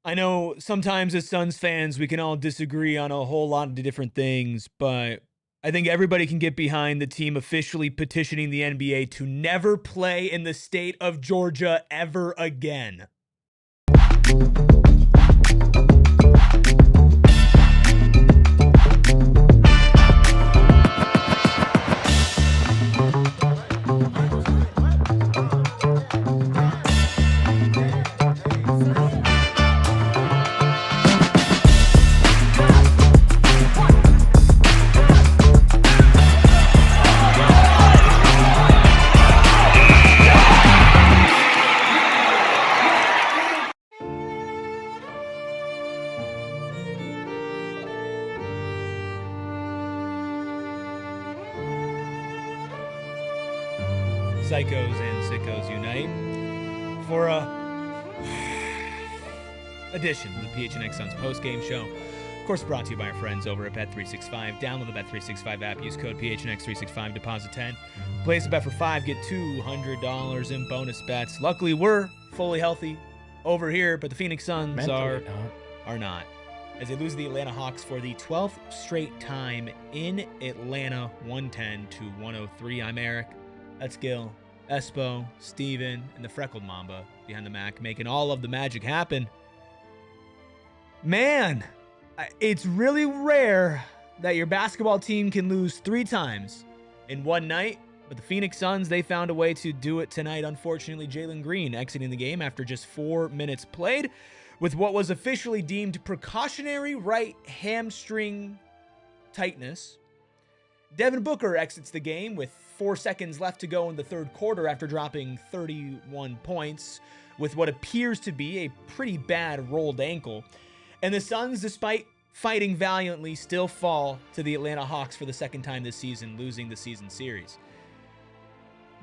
I know sometimes as Suns fans, we can all disagree on a whole lot of different things, but I think everybody can get behind the team officially petitioning the NBA to never play in the state of Georgia ever again. Psychos and sickos unite for a edition of the PHNX Suns post-game show. Of course, brought to you by our friends over at Bet365. Download the Bet365 app. Use code PHNX365. Deposit 10. Place a bet for 5. Get $200 in bonus bets. Luckily, we're fully healthy over here, but the Phoenix Suns are not. As they lose the Atlanta Hawks for the 12th straight time in Atlanta, 110 to 103. I'm Eric. That's Gil, Espo, Steven, and the freckled Mamba behind the Mac, making all of the magic happen. Man, it's really rare that your basketball team can lose 3 times in one night, but the Phoenix Suns, they found a way to do it tonight. Unfortunately, Jalen Green exiting the game after just 4 minutes played with what was officially deemed precautionary right hamstring tightness. Devin Booker exits the game with 4 seconds left to go in the third quarter after dropping 31 points with what appears to be a pretty bad rolled ankle. And the Suns, despite fighting valiantly, still fall to the Atlanta Hawks for the second time this season, losing the season series.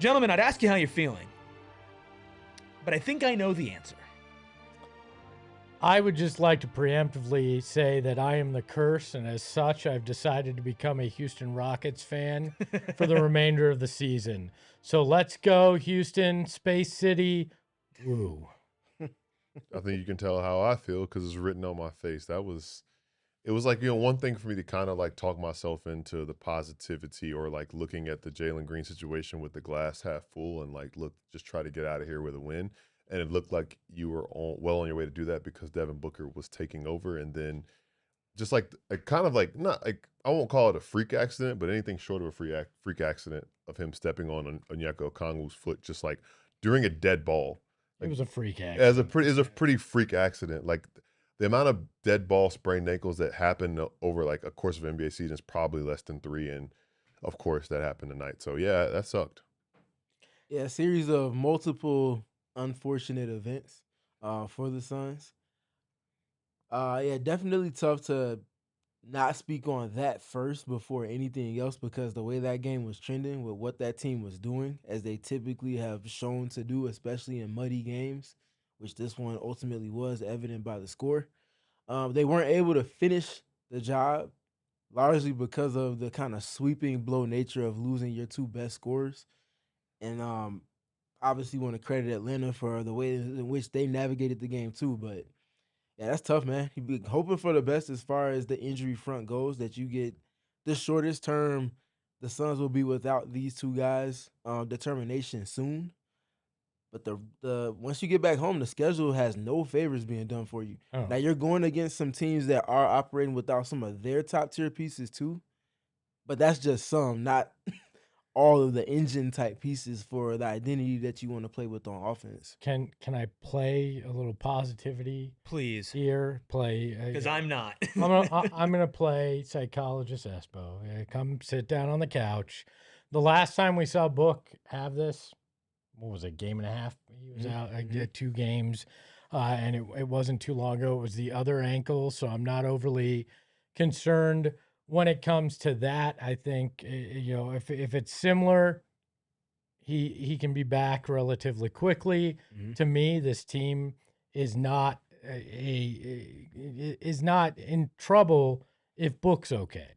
Gentlemen, I'd ask you how you're feeling, but I think I know the answer. I would just like to preemptively say that I am the curse, and as such, I've decided to become a Houston Rockets fan for the remainder of the season. So let's go, Houston, Space City. Woo. I think you can tell how I feel because it's written on my face. It was like, one thing for me to kind of like talk myself into the positivity or like looking at the Jalen Green situation with the glass half full and like, look, just try to get out of here with a win. And it looked like you were well on your way to do that because Devin Booker was taking over. And then just like kind of like, not like, I won't call it a freak accident, but anything short of a freak accident of him stepping on Onyeka Okongwu's foot, just like during a dead ball. It was a freak accident. It was a pretty freak accident. Like the amount of dead ball sprained ankles that happen over like a course of NBA season is probably less than 3. And of course that happened tonight. So yeah, that sucked. Yeah, a series of multiple unfortunate events for the Suns. Yeah, definitely tough to not speak on that first before anything else because the way that game was trending with what that team was doing, as they typically have shown to do, especially in muddy games, which this one ultimately was evident by the score. They weren't able to finish the job largely because of the kind of sweeping blow nature of losing your 2 best scorers. And obviously want to credit Atlanta for the way in which they navigated the game too. But yeah, that's tough, man. You be hoping for the best as far as the injury front goes, that you get the shortest term the Suns will be without these 2 guys determination soon. But the once you get back home, the schedule has no favors being done for you. Oh. Now you're going against some teams that are operating without some of their top tier pieces too. But that's just some, not all of the engine type pieces for the identity that you want to play with on offense. Can I play a little positivity? Please. Here, play. Because I'm not. I'm gonna play psychologist Espo. Come sit down on the couch. The last time we saw Book have this, what was it, game and a half? He was out 2 games, and it wasn't too long ago. It was the other ankle, so I'm not overly concerned when it comes to that. I think if it's similar, he can be back relatively quickly. To me, this team is not is not in trouble if Book's okay,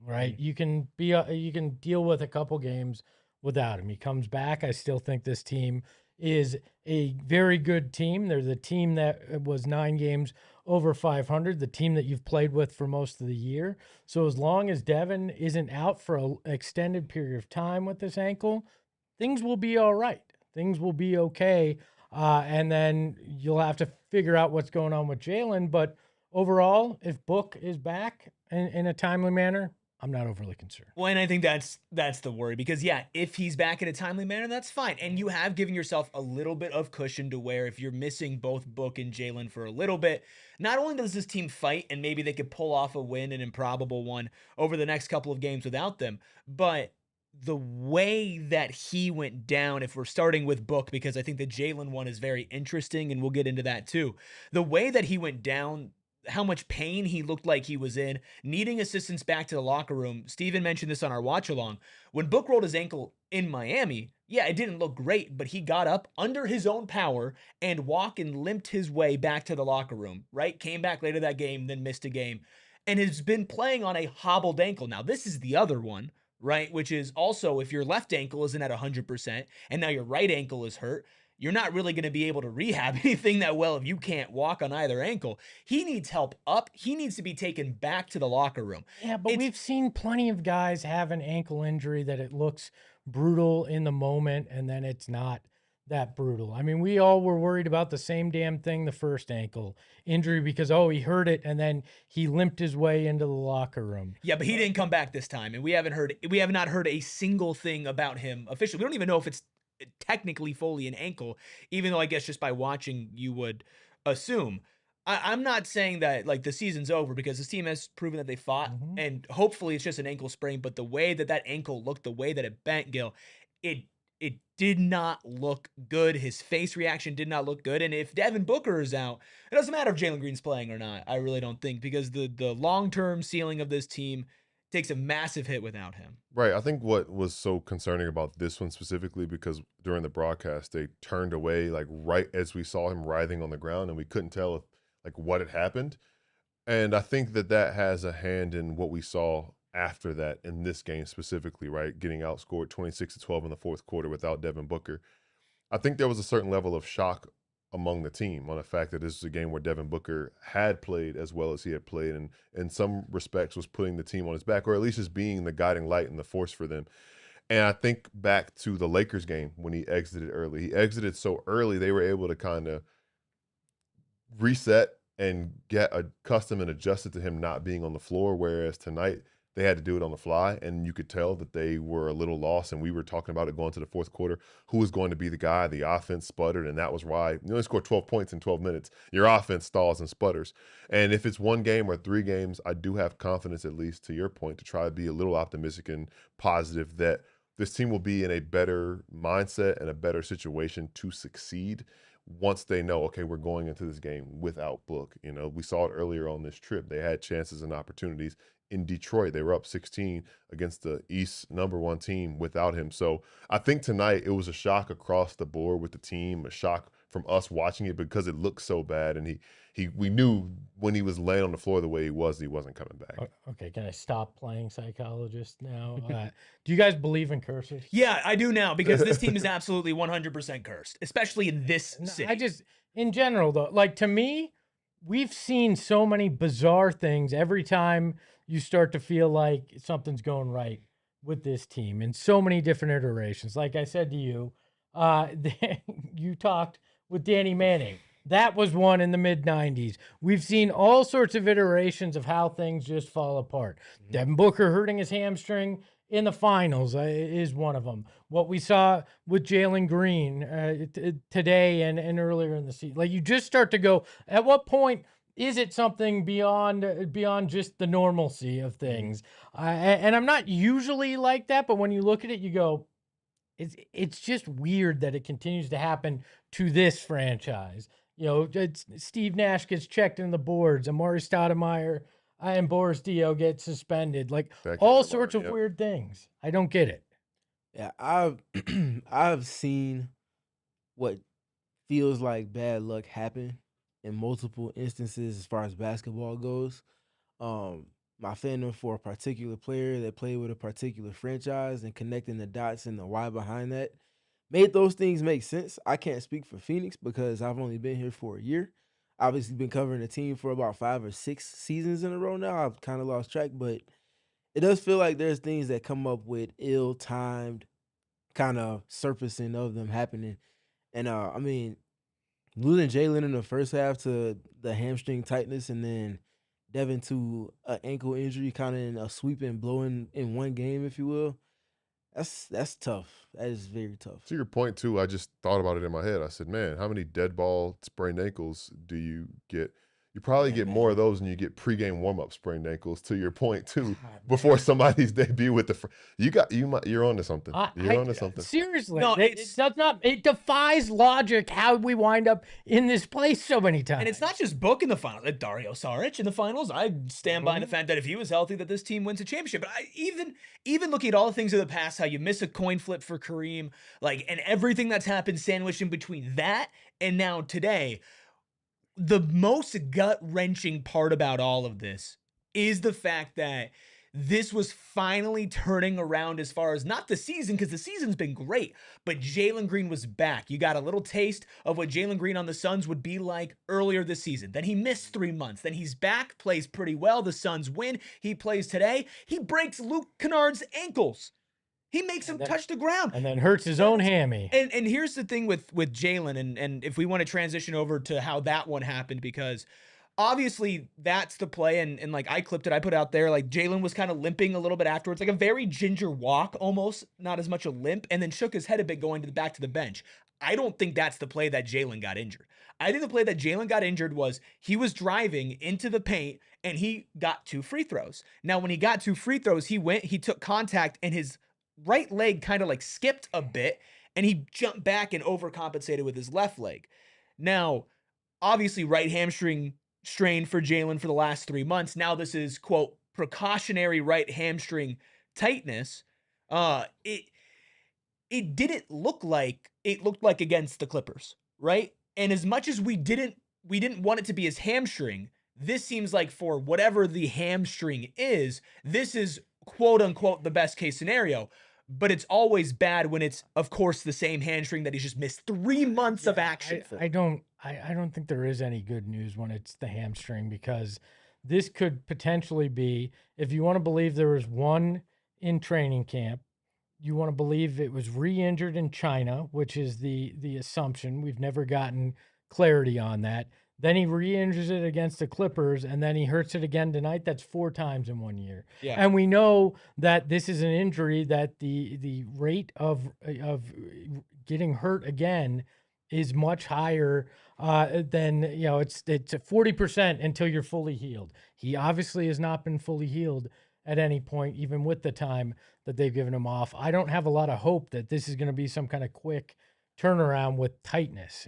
right? You can deal with a couple games without him. He comes back. I still think this team is a very good team. They're the team that was 9 games over 500, the team that you've played with for most of the year. So as long as Devin isn't out for an extended period of time with this ankle, things will be all right. Things will be okay. And then you'll have to figure out what's going on with Jalen. But overall, if Book is back in a timely manner, I'm not overly concerned. Well, and I think that's the worry because yeah, if he's back in a timely manner, that's fine. And you have given yourself a little bit of cushion to where if you're missing both Book and Jalen for a little bit, not only does this team fight and maybe they could pull off a win, an improbable one over the next couple of games without them, but the way that he went down, if we're starting with Book, because I think the Jalen one is very interesting and we'll get into that too. The way that he went down, how much pain he looked like he was in, needing assistance back to the locker room. Steven mentioned this on our watch along. When Book rolled his ankle in Miami, yeah, it didn't look great, but he got up under his own power and walked and limped his way back to the locker room, right? Came back later that game, then missed a game, and has been playing on a hobbled ankle. Now, this is the other one, right? Which is also if your left ankle isn't at 100% and now your right ankle is hurt, you're not really going to be able to rehab anything that well if you can't walk on either ankle. He needs help up. He needs to be taken back to the locker room. Yeah, but we've seen plenty of guys have an ankle injury that it looks brutal in the moment and then it's not that brutal. I mean, we all were worried about the same damn thing, the first ankle injury, because, oh, he hurt it and then he limped his way into the locker room. Yeah, but he didn't come back this time. And we have not heard a single thing about him officially. We don't even know if it's technically fully an ankle, even though I guess just by watching you would assume. I'm not saying that like the season's over because this team has proven that they fought and hopefully it's just an ankle sprain, but the way that ankle looked, the way that it bent, Gil, it did not look good. His face reaction did not look good. And if Devin Booker is out, it doesn't matter if Jalen Green's playing or not. I really don't think, because the long-term ceiling of this team takes a massive hit without him. Right. I think what was so concerning about this one specifically, because during the broadcast, they turned away like right as we saw him writhing on the ground and we couldn't tell if like what had happened. And I think that has a hand in what we saw after that in this game specifically, right? Getting outscored 26-12 in the fourth quarter without Devin Booker. I think there was a certain level of shock among the team on the fact that this is a game where Devin Booker had played as well as he had played, and in some respects was putting the team on his back, or at least just being the guiding light and the force for them. And I think back to the Lakers game when he exited early. He exited so early, they were able to kind of reset and get accustomed and adjusted to him not being on the floor, whereas tonight they had to do it on the fly, and you could tell that they were a little lost, and we were talking about it going to the fourth quarter, who was going to be the guy. The offense sputtered, and that was why you only scored 12 points in 12 minutes. Your offense stalls and sputters. And if it's one game or 3 games, I do have confidence, at least to your point, to try to be a little optimistic and positive that this team will be in a better mindset and a better situation to succeed once they know, okay, we're going into this game without Book. You know, we saw it earlier on this trip. They had chances and opportunities in Detroit. They were up 16 against the East #1 team without him. So I think tonight it was a shock across the board with the team, a shock from us watching it because it looked so bad. And we knew when he was laying on the floor the way he wasn't coming back. Okay, can I stop playing psychologist now? Do you guys believe in curses? Yeah, I do now, because this team is absolutely 100% cursed, especially in this city. In general though, like to me, we've seen so many bizarre things every time you start to feel like something's going right with this team in so many different iterations. Like I said to you, you talked with Danny Manning. That was one in the mid-90s. We've seen all sorts of iterations of how things just fall apart. Devin Booker hurting his hamstring in the finals is one of them. What we saw with Jalen Green today and earlier in the season. Like, you just start to go, at what point is it something beyond just the normalcy of things? And I'm not usually like that, but when you look at it, you go, it's just weird that it continues to happen to this franchise. You know, Steve Nash gets checked in the boards, Amari Stoudemire and Boris Dio get suspended. Like all sorts of weird things. I don't get it. Yeah, I've seen what feels like bad luck happen in multiple instances as far as basketball goes. My fandom for a particular player that played with a particular franchise and connecting the dots and the why behind that made those things make sense. I can't speak for Phoenix because I've only been here for a year. Obviously, been covering the team for about 5 or 6 seasons in a row now. I've kind of lost track, but it does feel like there's things that come up with ill-timed kind of surfacing of them happening. And I mean, losing Jalen in the first half to the hamstring tightness, and then Devin to an ankle injury, kind of in a sweeping blow in one game, if you will. That's tough. That is very tough. To your point too, I just thought about it in my head. I said, man, how many dead ball sprained ankles do you get? You probably get more of those than you get pregame warm up sprained ankles. To your point too, before somebody's debut with the you're onto something. You're onto something. Seriously, No, it does not. It defies logic how we wind up in this place so many times. And it's not just Book in the finals. Dario Saric in the finals. I stand by the fact that if he was healthy, that this team wins a championship. But even looking at all the things of the past, how you miss a coin flip for Kareem, and everything that's happened sandwiched in between that and now today, the most gut-wrenching part about all of this is the fact that this was finally turning around as far as not the season, because the season's been great, but Jalen Green was back. You got a little taste of what Jalen Green on the Suns would be like earlier this season. Then he missed 3 months. Then he's back, plays pretty well. The Suns win. He plays today. He breaks Luke Kennard's ankles. He makes him touch the ground. And then hurts his own hammy. And here's the thing with Jalen, and if we want to transition over to how that one happened, because obviously that's the play, and like I clipped it, I put it out there, like Jalen was kind of limping a little bit afterwards, like a very ginger walk almost, not as much a limp, and then shook his head a bit going to the back to the bench. I don't think that's the play that Jalen got injured. I think the play that Jalen got injured was he was driving into the paint and he got 2 free throws. Now, when he got 2 free throws, he took contact and his right leg kind of like skipped a bit and he jumped back and overcompensated with his left leg. Now, obviously right hamstring strain for Jalen for the last 3 months. Now this is, quote, precautionary right hamstring tightness. It didn't look like it looked like against the Clippers, right? And as much as we didn't want it to be his hamstring, this seems like for whatever the hamstring is, this is quote unquote the best case scenario. But it's always bad when it's, of course, the same hamstring that he's just missed 3 months of action. I don't think there is any good news when it's the hamstring, because this could potentially be, if you want to believe there was one in training camp, you want to believe it was re-injured in China, which is the assumption. We've never gotten clarity on that. Then he re-injures it against the Clippers, and then he hurts it again tonight. That's 4 times in 1 year. Yeah. And we know that this is an injury that the rate of getting hurt again is much higher than, it's 40% until you're fully healed. He obviously has not been fully healed at any point, even with the time that they've given him off. I don't have a lot of hope that this is going to be some kind of quick turnaround with tightness,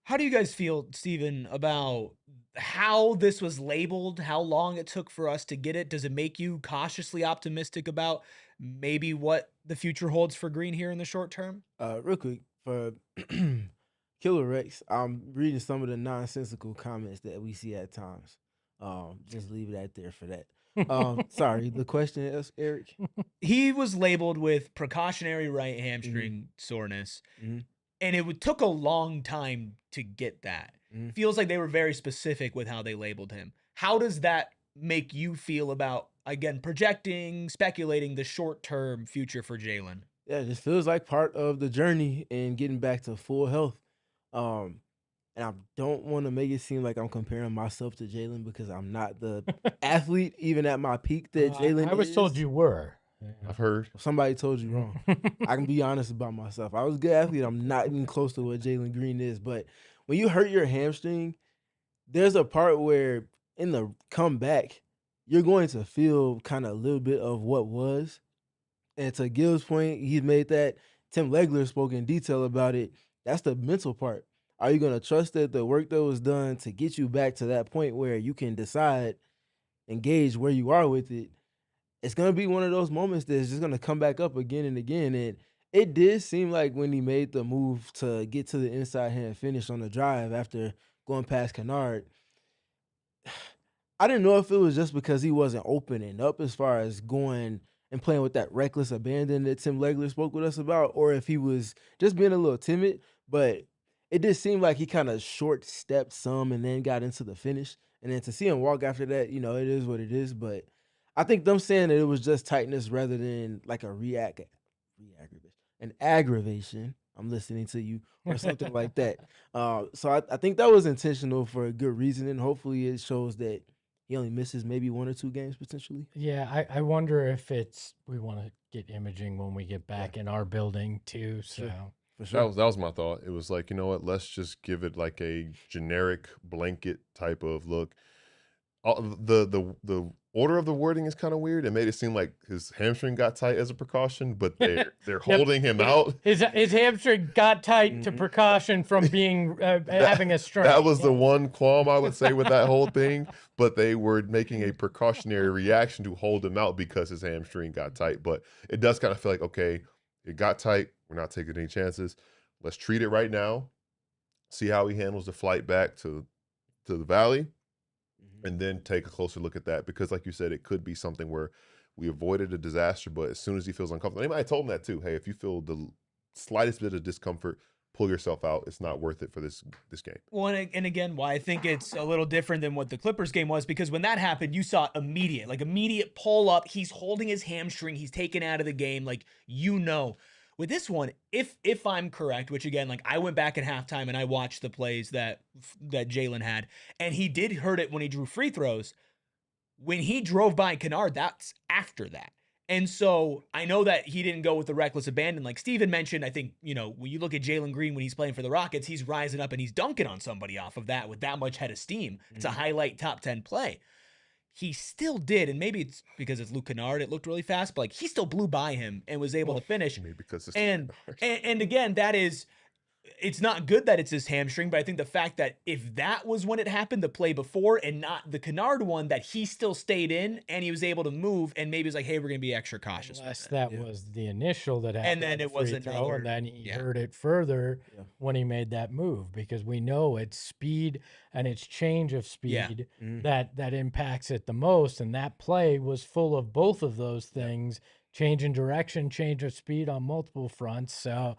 How do you guys feel, Steven, about how this was labeled, how long it took for us to get it? Does it make you cautiously optimistic about maybe what the future holds for Green here in the short term? Real quick, for Killer Rex, I'm reading some of the nonsensical comments that we see at times. Just leave it out there for that. Sorry, the question is, Eric? He was labeled with precautionary right hamstring soreness. Mhm. And it took a long time to get that. Feels like they were very specific with how they labeled him. How does that make you feel about, again, projecting, speculating the short-term future for Jalen? Yeah, it just feels like part of the journey and getting back to full health. And I don't want to make it seem like I'm comparing myself to Jalen, because I'm not the athlete, even at my peak, that Jalen is. I was told you were. I've heard. Somebody told you wrong. I can be honest about myself. I was a good athlete. I'm not even close to what Jalen Green is. But when you hurt your hamstring, there's a part where in the comeback, you're going to feel kind of a little bit of what was. And to Gil's point, he's made that. Tim Legler spoke in detail about it. That's the mental part. Are you going to trust that the work that was done to get you back to that point where you can decide and gauge where you are with it? It's going to be one of those moments that's just going to come back up again and again. And it did seem like when he made the move to get to the inside hand finish on the drive after going past Kennard, I didn't know if it was just because he wasn't opening up as far as going and playing with that reckless abandon that Tim Legler spoke with us about, or if he was just being a little timid. But it did seem like he kind of short stepped some and then got into the finish. And then to see him walk after that, it is what it is. But I think them saying that it was just tightness rather than like a an aggravation. I'm listening to you or something like that. So I think that was intentional for a good reason, and hopefully it shows that he only misses maybe 1 or 2 games potentially. Yeah, I wonder if we want to get imaging when we get back in our building too. So For sure. That was my thought. It was like, you know what? Let's just give it like a generic blanket type of look. The order of the wording is kind of weird. It made it seem like his hamstring got tight as a precaution, but they're holding him out. His hamstring got tight to precaution from being having a strain. That was the one qualm I would say with that whole thing. But they were making a precautionary reaction to hold him out because his hamstring got tight. But it does kind of feel like, okay, it got tight. We're not taking any chances. Let's treat it right now. See how he handles the flight back to the Valley. And then take a closer look at that, because like you said, it could be something where we avoided a disaster, but as soon as he feels uncomfortable, anybody told him that too. Hey, if you feel the slightest bit of discomfort, pull yourself out. It's not worth it for this game. Well, and again, why I think it's a little different than what the Clippers game was, because when that happened, you saw immediate pull up. He's holding his hamstring. He's taken out of the game. With this one, if I'm correct, which again, like I went back at halftime and I watched the plays that Jalen had, and he did hurt it when he drew free throws. When he drove by Kennard, that's after that. And so I know that he didn't go with the reckless abandon like Steven mentioned. I think, when you look at Jalen Green when he's playing for the Rockets, he's rising up and he's dunking on somebody off of that with that much head of steam. It's a highlight top 10 play. He still did, and maybe it's because it's Luke Kennard, it looked really fast, but he still blew by him and was able to finish. Maybe because it's and again, it's not good that it's his hamstring, but I think the fact that if that was when it happened, the play before, and not the Kennard one, that he still stayed in and he was able to move, and maybe it was like, hey, we're going to be extra cautious. Unless that was the initial that happened. And then it was another. And then he heard it further when he made that move, because we know it's speed and it's change of speed that impacts it the most. And that play was full of both of those things. Change in direction, change of speed on multiple fronts. So,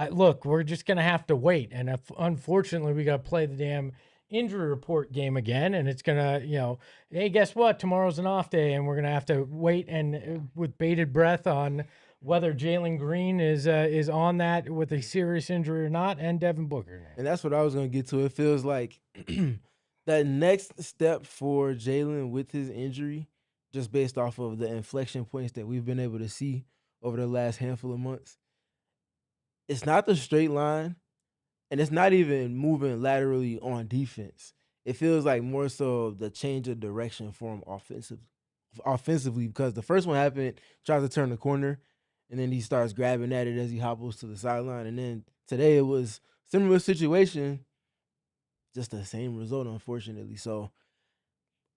look, we're just going to have to wait. And unfortunately, we got to play the damn injury report game again. And it's going to, hey, guess what? Tomorrow's an off day, and we're going to have to wait and with bated breath on whether Jalen Green is on that with a serious injury or not, and Devin Booker. And that's what I was going to get to. It feels like that next step for Jalen with his injury, just based off of the inflection points that we've been able to see over the last handful of months, it's not the straight line, and it's not even moving laterally on defense. It feels like more so the change of direction for him offensively, because the first one happened, tries to turn the corner, and then he starts grabbing at it as he hobbles to the sideline. And then today it was similar situation, just the same result, unfortunately. So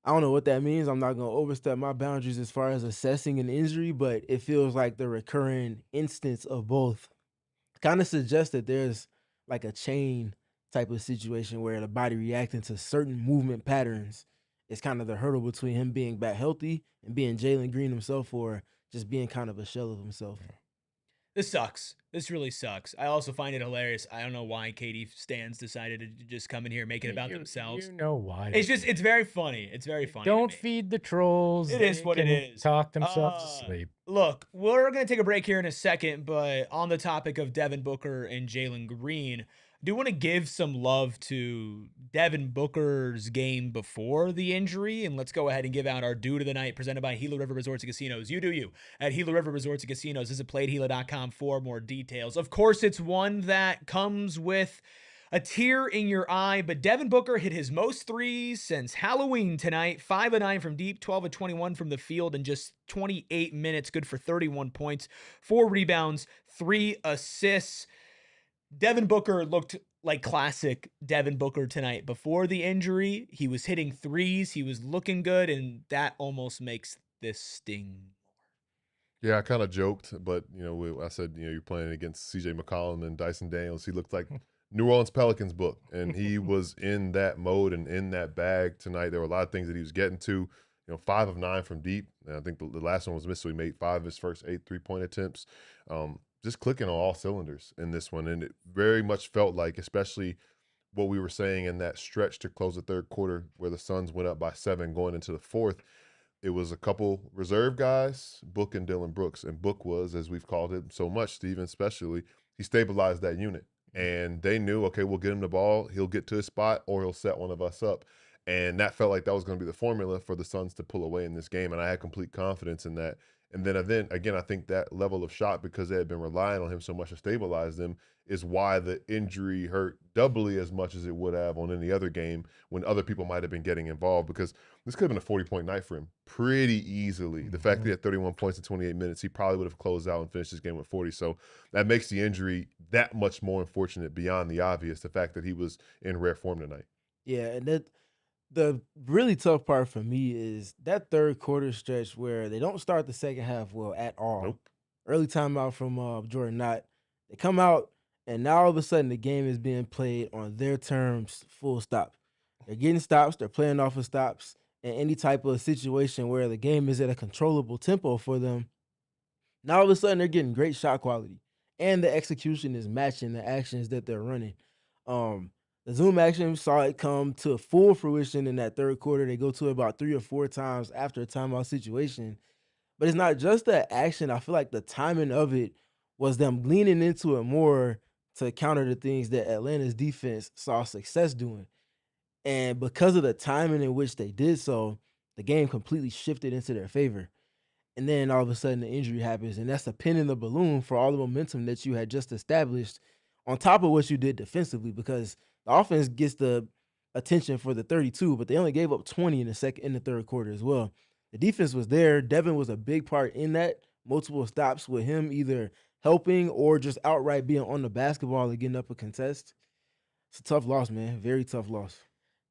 I don't know what that means. I'm not going to overstep my boundaries as far as assessing an injury, but it feels like the recurring instance of both kind of suggests that there's like a chain type of situation where the body reacting to certain movement patterns is kind of the hurdle between him being back healthy and being Jalen Green himself, or just being kind of a shell of himself. This sucks. This really sucks. I also find it hilarious. I don't know why KD stands decided to just come in here and make it about themselves. You know why. It's very funny. It's very funny. Don't feed the trolls. It is what it is. Talk themselves to sleep. Look, we're going to take a break here in a second, but on the topic of Devin Booker and Jalen Green, I do want to give some love to Devin Booker's game before the injury, and let's go ahead and give out our due to the night, presented by Gila River Resorts and Casinos. You do you at Gila River Resorts and Casinos. Visit playedgila.com for more details. Of course, it's one that comes with a tear in your eye, but Devin Booker hit his most threes since Halloween tonight. 5 of 9 from deep, 12 of 21 from the field in just 28 minutes. Good for 31 points, 4 rebounds, 3 assists. Devin Booker looked like classic Devin Booker tonight. Before the injury, he was hitting threes. He was looking good, and that almost makes this sting more. Yeah, I kind of joked, but, I said, you're playing against C.J. McCollum and Dyson Daniels. He looked like New Orleans Pelicans book, and he was in that mode and in that bag tonight. There were a lot of things that he was getting to. 5 of 9 from deep. And I think the last one was missed, so he made 5 of his first 8 3-point attempts. Just clicking on all cylinders in this one. And it very much felt like, especially what we were saying in that stretch to close the third quarter where the Suns went up by 7 going into the fourth, it was a couple reserve guys, Book and Dillon Brooks. And Book was, as we've called it so much, Steven especially, he stabilized that unit. And they knew, okay, we'll get him the ball, he'll get to his spot, or he'll set one of us up. And that felt like that was going to be the formula for the Suns to pull away in this game. And I had complete confidence in that. And then again, I think that level of shot, because they had been relying on him so much to stabilize them, is why the injury hurt doubly as much as it would have on any other game when other people might have been getting involved, because this could have been a 40-point night for him pretty easily. The fact that he had 31 points in 28 minutes, he probably would have closed out and finished this game with 40. So that makes the injury that much more unfortunate beyond the obvious, the fact that he was in rare form tonight. Yeah, and the really tough part for me is that third quarter stretch where they don't start the second half well at all. Nope. Early timeout from Jordan Knott. They come out, and now all of a sudden the game is being played on their terms, full stop. They're getting stops. They're playing off of stops. And any type of situation where the game is at a controllable tempo for them, now all of a sudden they're getting great shot quality. And the execution is matching the actions that they're running. The zoom action saw it come to full fruition in that third quarter. They go to it about 3 or 4 times after a timeout situation. But it's not just the action. I feel like the timing of it was them leaning into it more to counter the things that Atlanta's defense saw success doing. And because of the timing in which they did so, the game completely shifted into their favor. And then all of a sudden the injury happens, and that's a pin in the balloon for all the momentum that you had just established on top of what you did defensively, because the offense gets the attention for the 32, but they only gave up 20 in the third quarter as well. The defense was there. Devin was a big part in that. Multiple stops with him either helping or just outright being on the basketball and getting up a contest. It's a tough loss, man. Very tough loss.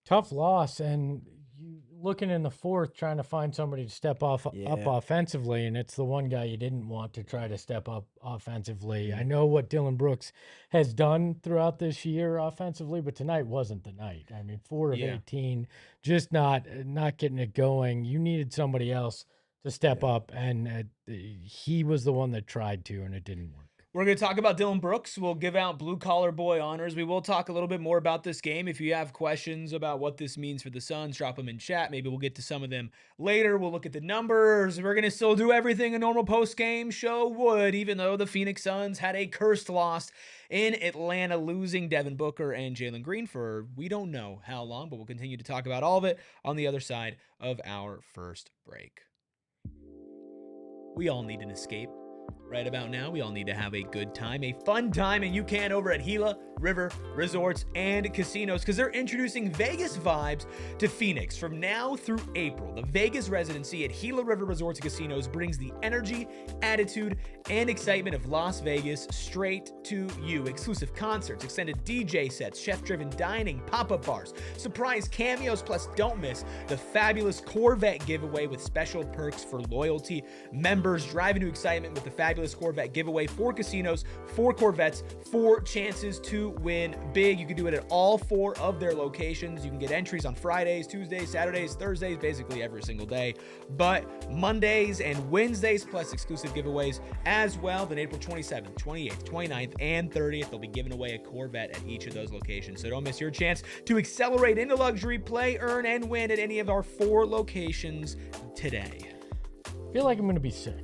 Tough loss, and you looking in the fourth trying to find somebody to step up offensively, and it's the one guy you didn't want to try to step up offensively. I know what Dillon Brooks has done throughout this year offensively, but tonight wasn't the night. I mean, 4 of 18, just not getting it going. You needed somebody else to step up, and he was the one that tried to, and it didn't work. We're going to talk about Dillon Brooks. We'll give out Blue Collar Boy honors. We will talk a little bit more about this game. If you have questions about what this means for the Suns, drop them in chat. Maybe we'll get to some of them later. We'll look at the numbers. We're going to still do everything a normal post-game show would, even though the Phoenix Suns had a cursed loss in Atlanta, losing Devin Booker and Jalen Green for we don't know how long, but we'll continue to talk about all of it on the other side of our first break. We all need an escape. Right about now, we all need to have a good time, a fun time, and you can over at Gila River Resorts and Casinos, because they're introducing Vegas vibes to Phoenix from now through April. The Vegas residency at Gila River Resorts and Casinos brings the energy, attitude, and excitement of Las Vegas straight to you. Exclusive concerts, extended DJ sets, chef-driven dining, pop-up bars, surprise cameos, plus don't miss the fabulous Corvette giveaway with special perks for loyalty members. Drive into excitement with the fabulous Corvette giveaway, 4 casinos, 4 Corvettes, 4 chances to win big. You can do it at all 4 of their locations. You can get entries on Fridays, Tuesdays, Saturdays, Thursdays, basically every single day, but Mondays and Wednesdays, plus exclusive giveaways as well. Then April 27th, 28th, 29th, and 30th, they'll be giving away a Corvette at each of those locations. So don't miss your chance to accelerate into luxury, play, earn, and win at any of our 4 locations today. I feel like I'm going to be sick.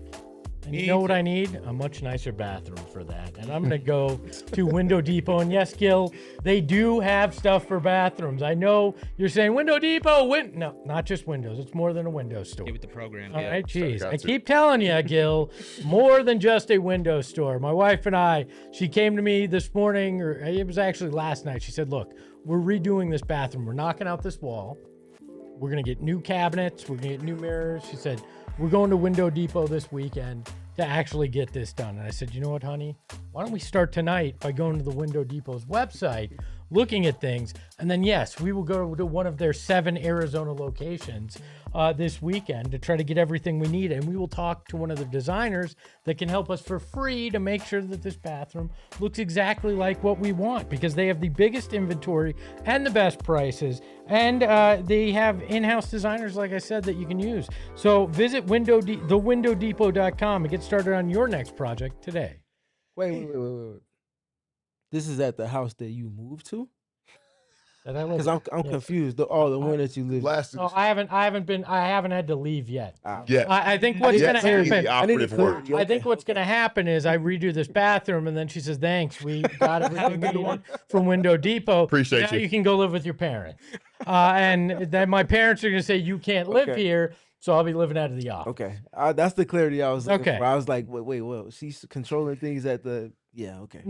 And you know what I need? A much nicer bathroom for that. And I'm going to go to Window Depot. And yes, Gil, they do have stuff for bathrooms. I know you're saying Window Depot. No, not just windows. It's more than a window store. Give it the program. All right, geez. I keep telling you, Gil, more than just a window store. My wife and I, she came to me this morning, or it was actually last night. She said, look, we're redoing this bathroom. We're knocking out this wall. We're going to get new cabinets. We're going to get new mirrors. She said, we're going to Window Depot this weekend to actually get this done. And I said, you know what, honey? Why don't we start tonight by going to the Window Depot's website? looking at things. And then, yes, we will go to one of their 7 Arizona locations this weekend to try to get everything we need. And we will talk to one of the designers that can help us for free to make sure that this bathroom looks exactly like what we want, because they have the biggest inventory and the best prices. And they have in-house designers, like I said, that you can use. So visit thewindow.depot.com and get started on your next project today. Wait. This is at the house that you moved to? Because I'm confused. The one that you live. No, I haven't had to leave yet. Yeah. I think what's going to happen. The operative word. I think what's going to happen is I redo this bathroom, and then she says, "Thanks, we got everything we needed from Window Depot. Appreciate now you. You can go live with your parents." And then my parents are going to say, "You can't live here." So I'll be living out of the office. Okay, that's the clarity I was looking for. I was like, wait, she's controlling things at the. Yeah, okay.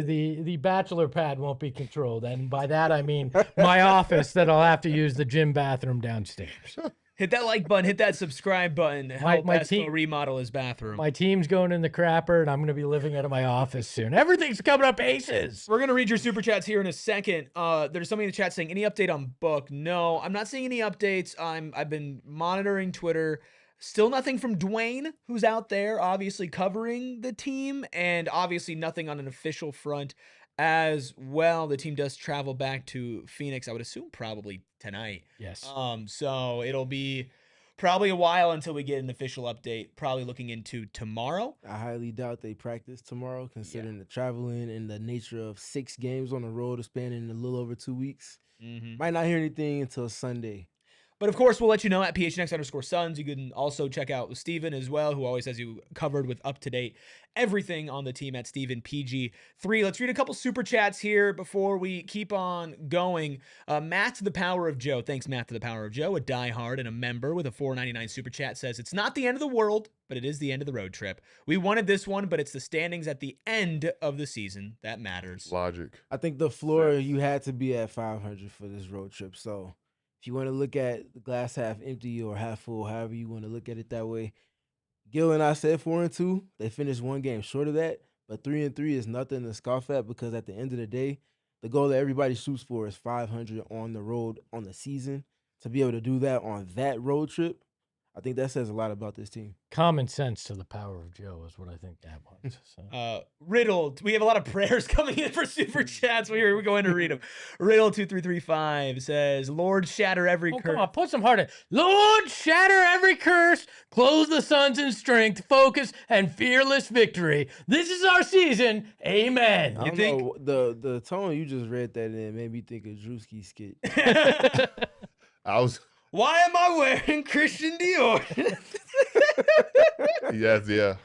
The bachelor pad won't be controlled, and by that I mean my office that I'll have to use the gym bathroom downstairs. Hit that like button, hit that subscribe button. Help Espo remodel his bathroom. My team's going in the crapper, and I'm going to be living out of my office soon. Everything's coming up aces. We're going to read your super chats here in a second. There's somebody in the chat saying, any update on Book? No, I'm not seeing any updates. I've been monitoring Twitter. Still nothing from Dwayne, who's out there obviously covering the team, and obviously nothing on an official front as well. The team does travel back to Phoenix, I would assume probably tonight. Yes. So it'll be probably a while until we get an official update, probably looking into tomorrow. I highly doubt they practice tomorrow, considering the traveling and the nature of 6 games on the road spanning a little over 2 weeks. Might not hear anything until Sunday. But of course, we'll let you know at PHNX_Suns. You can also check out Steven as well, who always has you covered with up-to-date everything on the team at StevenPG3. Let's read a couple super chats here before we keep on going. Matt to the Power of Joe. Thanks, Matt to the Power of Joe, a diehard and a member with a $4.99 super chat, says, it's not the end of the world, but it is the end of the road trip. We wanted this one, but it's the standings at the end of the season that matters. Logic. I think the floor, you had to be at 500 for this road trip, so... If you want to look at the glass half empty or half full, however you want to look at it that way, Gil and I said 4-2. They finished 1 game short of that, but 3-3 is nothing to scoff at, because at the end of the day, the goal that everybody shoots for is 500 on the road on the season. To be able to do that on that road trip, I think that says a lot about this team. Common sense to the Power of Joe is what I think that was. So. Riddled. We have a lot of prayers coming in for super chats. We're going to read them. Riddle2335 says, Lord, shatter every curse. Come on, put some heart in. Lord, shatter every curse. Clothe the Suns in strength, focus, and fearless victory. This is our season. Amen. I don't know, the tone you just read that in made me think of Drewski's skit. Why am I wearing Christian Dior? Yeah.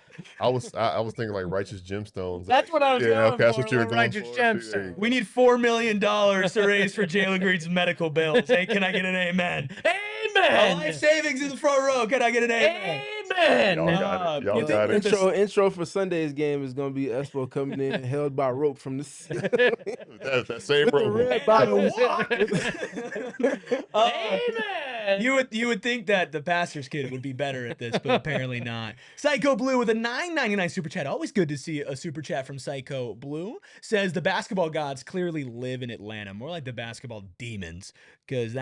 I was thinking like righteous gemstones. That's what I was going for. That's what you were going righteous for. gemstones. We need $4 million to raise for Jalen Green's medical bills. Hey, can I get an amen? Amen. Life savings in the front row. Can I get an amen? Amen. Y'all got it. Intro for Sunday's game is going to be Espo coming in held by rope from the that same rope. Amen. You would think that the pastor's kid would be better at this, but apparently not. Psycho Blue with a $9.99 super chat. Always good to see a super chat from Psycho Blue. Says the basketball gods clearly live in Atlanta, more like the basketball demons, because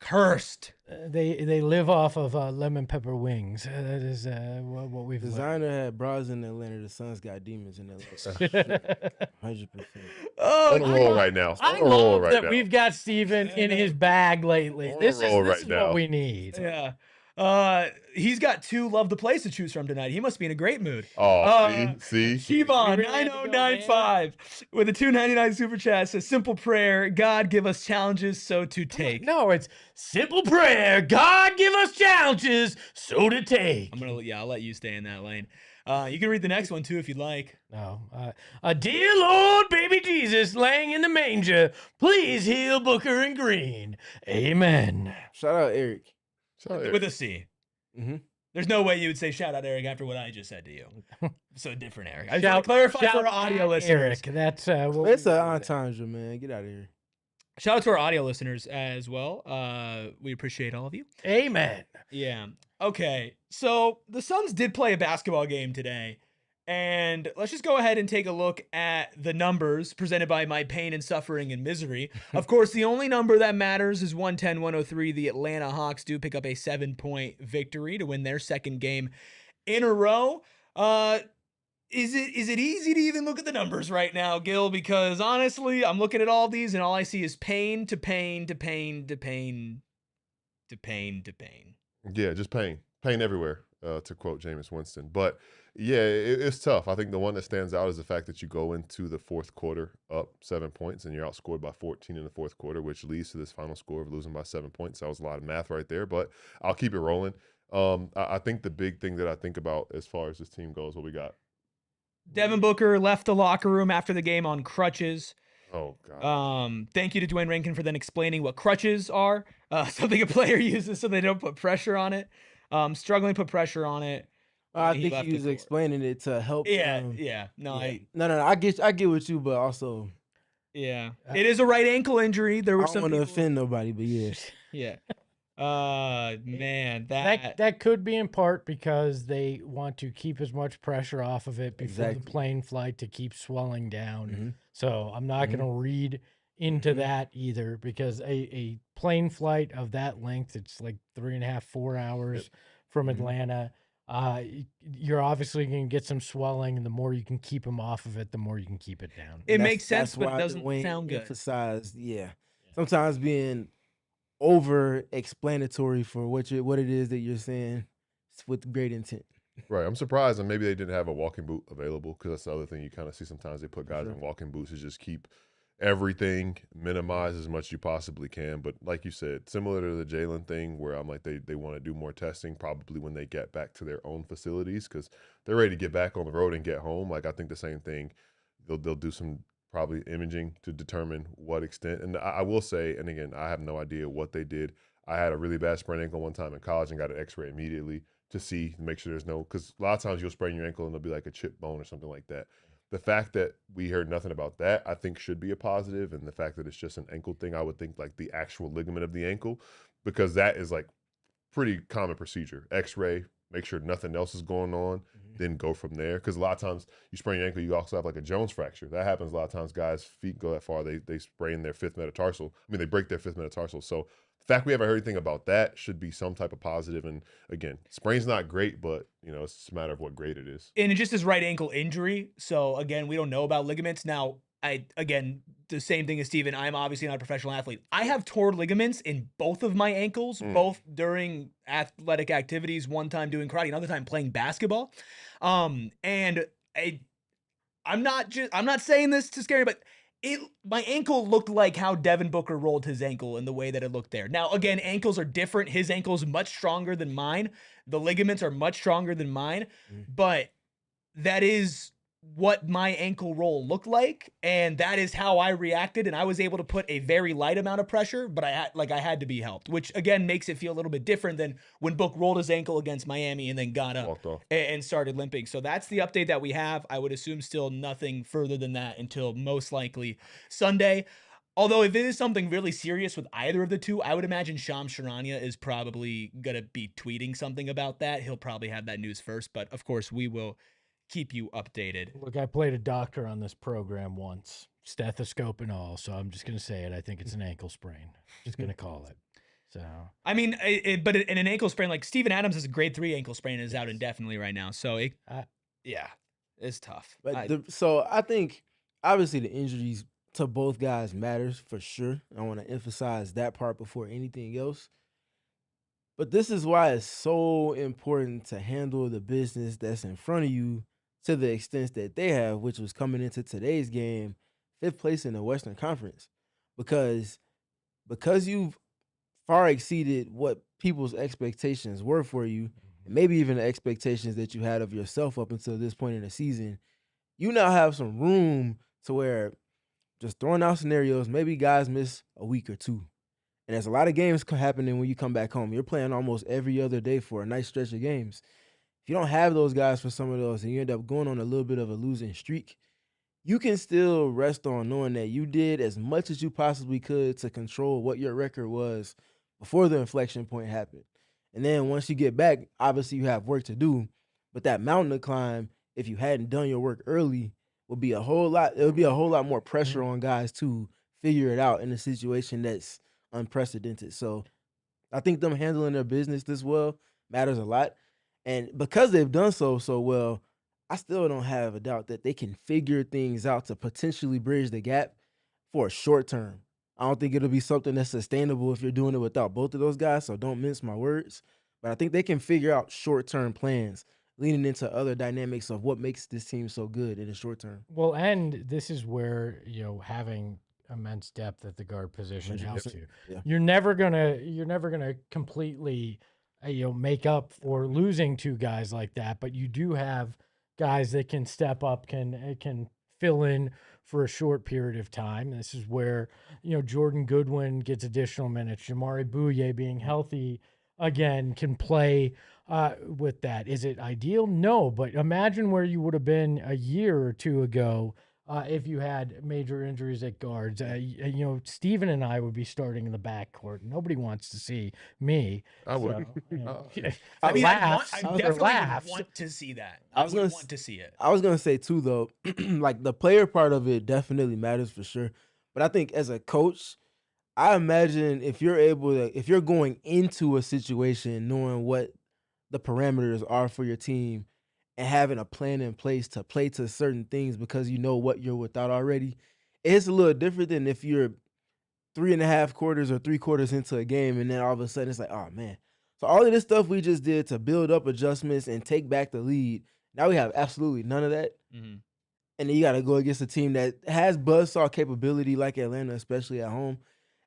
cursed. They live off of lemon pepper wings. That is what we've Designer had bras in Atlanta. The Suns got demons in Atlanta. 100%. On a roll right now. I love that we've got Steven in his bag lately. This is what we need. Yeah. He's got 2 love the plays to choose from tonight. He must be in a great mood. See? Shivon 9095 with a $2.99 super chat says, simple prayer, God give us challenges so to take. No, it's simple prayer, God give us challenges so to take. I'll let you stay in that lane. You can read the next one too if you'd like. No. Dear Lord, baby Jesus, laying in the manger, please heal Booker and Green. Amen. Shout out Eric. With a C. Mm-hmm. There's no way you would say shout out Eric after what I just said to you. So different Eric. I just want to clarify for our audio listeners. Eric, that's it's an entendre, man. Get out of here. Shout out to our audio listeners as well. We appreciate all of you. Amen. Yeah. Okay. So the Suns did play a basketball game today, And let's just go ahead and take a look at the numbers presented by my pain and suffering and misery. Of course, the only number that matters is 110-103. The Atlanta Hawks do pick up a 7-point victory to win their second game in a row. Is it easy to even look at the numbers right now, Gil? Because honestly, I'm looking at all these and all I see is pain to pain to pain to pain to pain to pain. Yeah, just pain everywhere, to quote Jameis Winston. But yeah, it's tough. I think the one that stands out is the fact that you go into the fourth quarter up 7 points and you're outscored by 14 in the fourth quarter, which leads to this final score of losing by 7 points. That was a lot of math right there, but I'll keep it rolling. I think the big thing that I think about as far as this team goes, what we got? Devin Booker left the locker room after the game on crutches. Oh, God. Thank you to Dwayne Rankin for then explaining what crutches are. Something a player uses so they don't put pressure on it. Struggling to put pressure on it. I think he was explaining it to help. Yeah. No, yeah. No. I get with you, but also, yeah, it is a right ankle injury. There were I don't want to offend nobody, but yeah, yeah. Man, that could be in part because they want to keep as much pressure off of it before the plane flight to keep swelling down. Mm-hmm. So I'm not going to read into that either, because a plane flight of that length, it's like 3.5, 4 hours from Atlanta. You're obviously going to get some swelling, and the more you can keep them off of it, the more you can keep it down. It makes sense, but it doesn't sound good. Emphasized, sometimes being over explanatory for what it is that you're saying with great intent. Right. I'm surprised, and maybe they didn't have a walking boot available, because that's the other thing you kind of see sometimes. They put guys in walking boots to just keep everything minimized as much as you possibly can. But like you said, similar to the Jalen thing, where I'm like, they want to do more testing probably when they get back to their own facilities, because they're ready to get back on the road and get home. Like, I think the same thing. They'll do some probably imaging to determine what extent. And I will say, and again, I have no idea what they did. I had a really bad sprained ankle one time in college and got an x-ray immediately to make sure there's no, because a lot of times you'll sprain your ankle and it'll be like a chip bone or something like that. The fact that we heard nothing about that, I think should be a positive. And the fact that it's just an ankle thing, I would think like the actual ligament of the ankle, because that is like pretty common procedure. X-ray, make sure nothing else is going on, then go from there. Because a lot of times you sprain your ankle, you also have like a Jones fracture. That happens a lot of times. Guys' feet go that far, they sprain their fifth metatarsal. I mean, they break their fifth metatarsal. So the fact we haven't heard anything about that should be some type of positive. And again, sprain's not great, but it's just a matter of what grade it is. And it just is right ankle injury. So again, we don't know about ligaments. Now, the same thing as Steven, I'm obviously not a professional athlete. I have torn ligaments in both of my ankles, both during athletic activities, one time doing karate, another time playing basketball. And I'm not saying this to scare you, but my ankle looked like how Devin Booker rolled his ankle in the way that it looked there. Now, again, ankles are different. His ankle is much stronger than mine. The ligaments are much stronger than mine, but that is what my ankle roll looked like, and that is how I reacted, and I was able to put a very light amount of pressure, but I had to be helped, which again makes it feel a little bit different than when Book rolled his ankle against Miami and then got up and started limping. So that's the update that we have. I would assume still nothing further than that until most likely Sunday. Although if it is something really serious with either of the two, I would imagine Shams Charania is probably going to be tweeting something about that. He'll probably have that news first, but of course we will keep you updated. Look, I played a doctor on this program once, stethoscope and all, so I'm just going to say it. I think it's an ankle sprain. Just going to call it. So I mean, but in an ankle sprain, like Steven Adams is a grade 3 ankle sprain and is out indefinitely right now. So it's tough. But so I think obviously the injuries to both guys matters for sure. I want to emphasize that part before anything else. But this is why it's so important to handle the business that's in front of you to the extent that they have, which was coming into today's game, 5th place in the Western Conference. Because you've far exceeded what people's expectations were for you, and maybe even the expectations that you had of yourself up until this point in the season, you now have some room to where, just throwing out scenarios, maybe guys miss a week or two. And there's a lot of games happening when you come back home. You're playing almost every other day for a nice stretch of games. If you don't have those guys for some of those and you end up going on a little bit of a losing streak, you can still rest on knowing that you did as much as you possibly could to control what your record was before the inflection point happened. And then once you get back, obviously you have work to do, but that mountain to climb if you hadn't done your work early, would be a whole lot. It would be a whole lot more pressure on guys to figure it out in a situation that's unprecedented. So I think them handling their business this well matters a lot. And because they've done so well, I still don't have a doubt that they can figure things out to potentially bridge the gap for a short term. I don't think it'll be something that's sustainable if you're doing it without both of those guys, so don't mince my words. But I think they can figure out short-term plans leaning into other dynamics of what makes this team so good in the short term. Well, and this is where, having immense depth at the guard position helps you. Yeah. You're never gonna completely make up for losing two guys like that, but you do have guys that can step up, can fill in for a short period of time. This is where, Jordan Goodwin gets additional minutes. Jamari Bouye being healthy again can play with that. Is it ideal? No, but imagine where you would have been a year or two ago if you had major injuries at guards. Steven and I would be starting in the backcourt. Nobody wants to see me. I would. I mean, I definitely laughs. want to see that. I I would want to see it. I was gonna say too, though, like the player part of it definitely matters for sure. But I think as a coach, I imagine if you're going into a situation knowing what the parameters are for your team and having a plan in place to play to certain things because you know what you're without already, it's a little different than if you're 3.5 quarters or 3 quarters into a game and then all of a sudden it's like, oh man. So all of this stuff we just did to build up adjustments and take back the lead, now we have absolutely none of that. Mm-hmm. And then you got to go against a team that has buzzsaw capability like Atlanta, especially at home.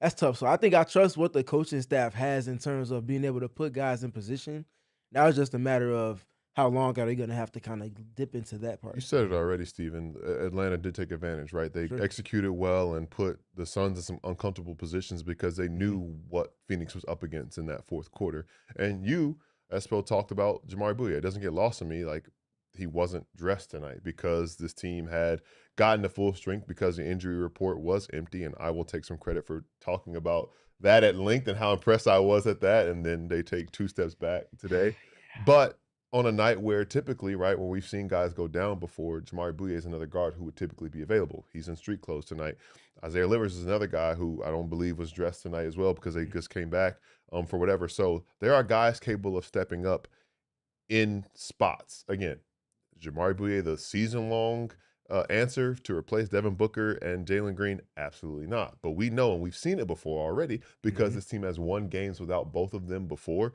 That's tough. So I think I trust what the coaching staff has in terms of being able to put guys in position. Now it's just a matter of how long are they going to have to kind of dip into that part. You said it already, Steven. Atlanta did take advantage, right? They executed well and put the Suns in some uncomfortable positions because they knew what Phoenix was up against in that fourth quarter. And you, Espo, talked about Jamari Bouye. It doesn't get lost on me. Like, he wasn't dressed tonight because this team had gotten to full strength because the injury report was empty, and I will take some credit for talking about that at length and how impressed I was at that, and then they take 2 steps back today. But on a night where typically, right, where we've seen guys go down before, Jamari Bouye is another guard who would typically be available. He's in street clothes tonight. Isaiah Livers is another guy who I don't believe was dressed tonight as well because they just came back for whatever. So there are guys capable of stepping up in spots. Again, Jamari Bouye, the season-long answer to replace Devin Booker and Jalen Green? Absolutely not. But we know, and we've seen it before already, because this team has won games without both of them before.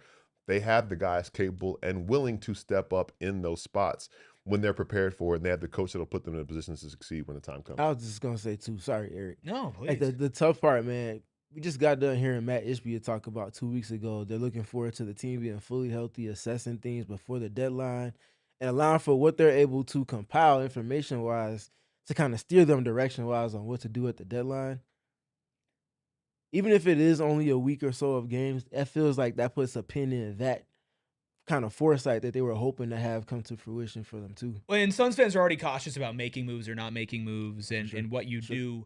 They have the guys capable and willing to step up in those spots when they're prepared for it, and they have the coach that'll put them in a position to succeed when the time comes. I was just going to say, too, sorry, Eric. No, please. Like the tough part, man, we just got done hearing Matt Ishbia talk about 2 weeks ago. They're looking forward to the team being fully healthy, assessing things before the deadline, and allowing for what they're able to compile information-wise to kind of steer them direction-wise on what to do at the deadline. Even if it is only a week or so of games, it feels like that puts a pin in that kind of foresight that they were hoping to have come to fruition for them too. Well, and Suns fans are already cautious about making moves or not making moves and what you do.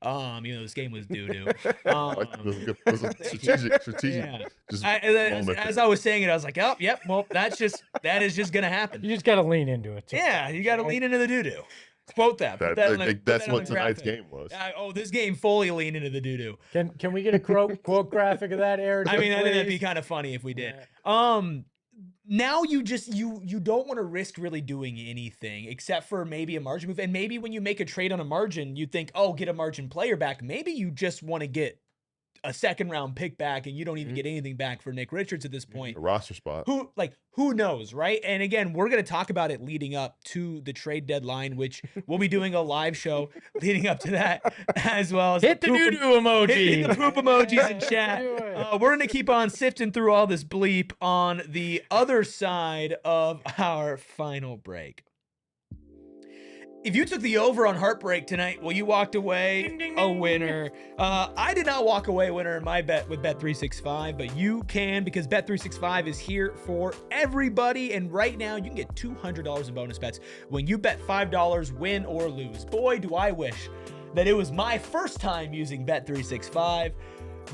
Even though this game was doo-doo. It was a strategic. Yeah. Just as I was saying it, I was like, oh, yep, well, that is just going to happen. You just got to lean into it. Too. Yeah, you got to lean into the doo-doo. Quote that. That's what tonight's game was. This game fully leaned into the doo-doo. Can we get a quote graphic of that, Eric? I mean, I think that'd be kind of funny if we did. Yeah. Now you don't want to risk really doing anything except for maybe a margin move. And maybe when you make a trade on a margin, you think, oh, get a margin player back. Maybe you just want to get a 2nd-round pick back and you don't even get anything back for Nick Richards at this point. A roster spot. Who knows, right? And again, we're going to talk about it leading up to the trade deadline, which we'll be doing a live show leading up to that as well. Hit the doo-doo emoji. Hit the poop emojis in chat. We're going to keep on sifting through all this bleep on the other side of our final break. If you took the over on heartbreak tonight, well, you walked away a winner. I did not walk away a winner in my bet with Bet365, but you can because Bet365 is here for everybody. And right now, you can get $200 in bonus bets when you bet $5, win or lose. Boy, do I wish that it was my first time using Bet365.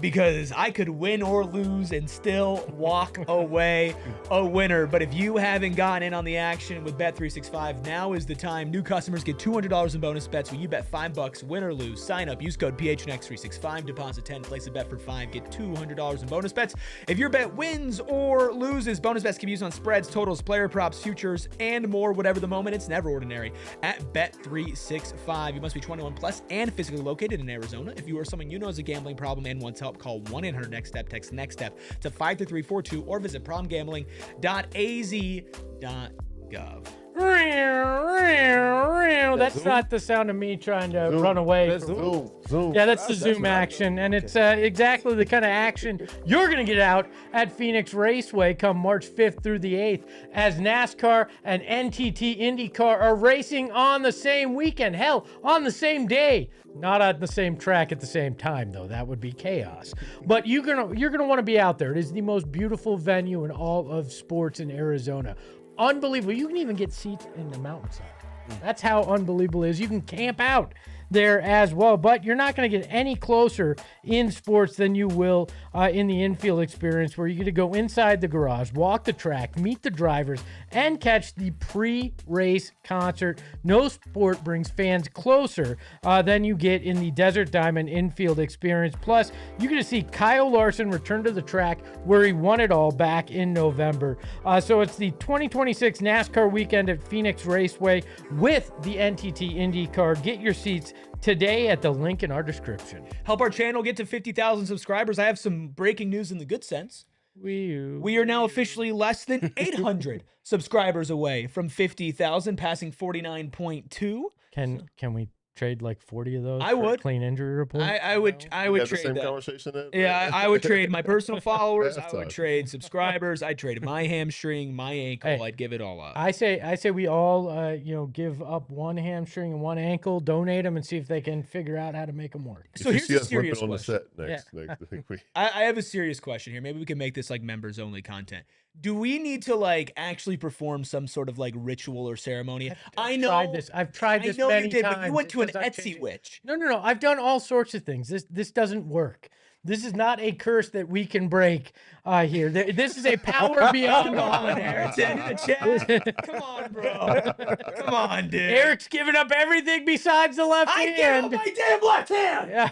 because I could win or lose and still walk away a winner. But if you haven't gotten in on the action with Bet365, now is the time. New customers get $200 in bonus bets when you bet $5, win or lose. Sign up, use code PHNX365, deposit 10, place a bet for 5, get $200 in bonus bets. If your bet wins or loses, bonus bets can be used on spreads, totals, player props, futures, and more. Whatever the moment, it's never ordinary at Bet365. You must be 21 plus and physically located in Arizona. If you or someone you know has a gambling problem and wants help, call 1-800-NEXT-STEP, text NEXT STEP to 53342 or visit promgambling.az.gov. That's not the sound of me trying to run away. Zoom. Yeah, that's the Zoom action, and it's exactly the kind of action you're going to get out at Phoenix Raceway come March 5th through the 8th as NASCAR and NTT IndyCar are racing on the same weekend. Hell, on the same day. Not on the same track at the same time, though. That would be chaos. But you're gonna want to be out there. It is the most beautiful venue in all of sports in Arizona. Unbelievable. You can even get seats in the mountainside. That's how unbelievable it is. You can camp out there as well, but you're not going to get any closer in sports than you will in the infield experience, where you get to go inside the garage, walk the track, meet the drivers, and catch the pre-race concert. No sport brings fans closer than you get in the Desert Diamond infield experience. Plus, you get to see Kyle Larson return to the track where he won it all back in November. So it's the 2026 NASCAR weekend at Phoenix Raceway with the NTT IndyCar. Get your seats today at the link in our description. Help our channel get to 50,000 subscribers. I have some breaking news in the good sense. We are now officially less than 800 subscribers away from 50,000, passing 49.2. Can we trade like 40 of those? I would. A clean injury report. I would trade the same that. conversation then? Yeah, I would trade my personal followers. I would Halftime. trade subscribers. I'd trade my hamstring, my ankle. Hey, I'd give it all up. I say we all give up one hamstring and one ankle, donate them, and see if they can figure out how to make them work. So If you here's see a us serious limping on the question. set next week. I have a serious question here. Maybe we can make this like members only content. Do we need to like actually perform some sort of like ritual or ceremony? I've tried this I know many you did, times. but you went to an It does not change Etsy it. witch. No. I've done all sorts of things. This doesn't work. This is not a curse that we can break here. This is a power beyond Come on, all. Ayrton. Chat. Come on, bro. Come on, dude. Eric's giving up everything besides the left I give hand. up my damn left hand. Yeah.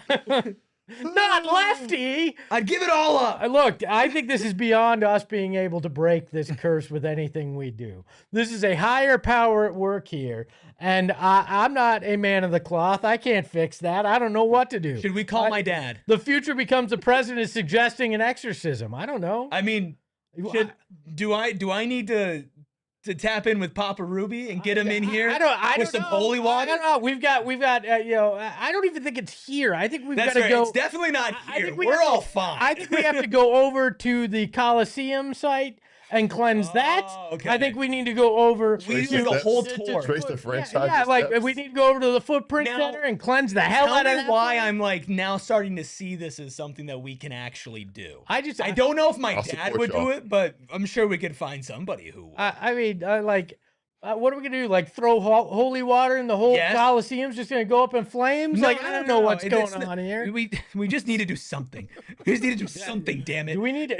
Not lefty. I'd give it all up. Look, I think this is beyond us being able to break this curse with anything we do. This is a higher power at work here, and I'm not a man of the cloth. I can't fix that. I don't know what to do. Should we call my dad? The future becomes the president is suggesting an exorcism. I don't know. I mean, do I need to tap in with Papa Ruby and get him in here I don't with some know. holy water? I don't know. We've got I don't even think it's here. I think we've got That's to right. go. It's definitely not I here. think we We're have to- all fine. I think we have to go over to the Coliseum site and cleanse that. okay. I think we need to go over. We Trace do the the whole steps. tour. Trace the franchise. Yeah, like we need to go over to the Footprint Now, Center and cleanse the hell Tell out of me that why place. I'm like now starting to see this as something that we can actually do. I don't know if my I'll dad support would do y'all. it, but I'm sure we could find somebody who would. I mean, what are we gonna do? Like throw holy water in the whole Yes. Coliseum's just gonna go up in flames? I don't know what's It's going on here. We just need to do something. We just need to do something, damn it.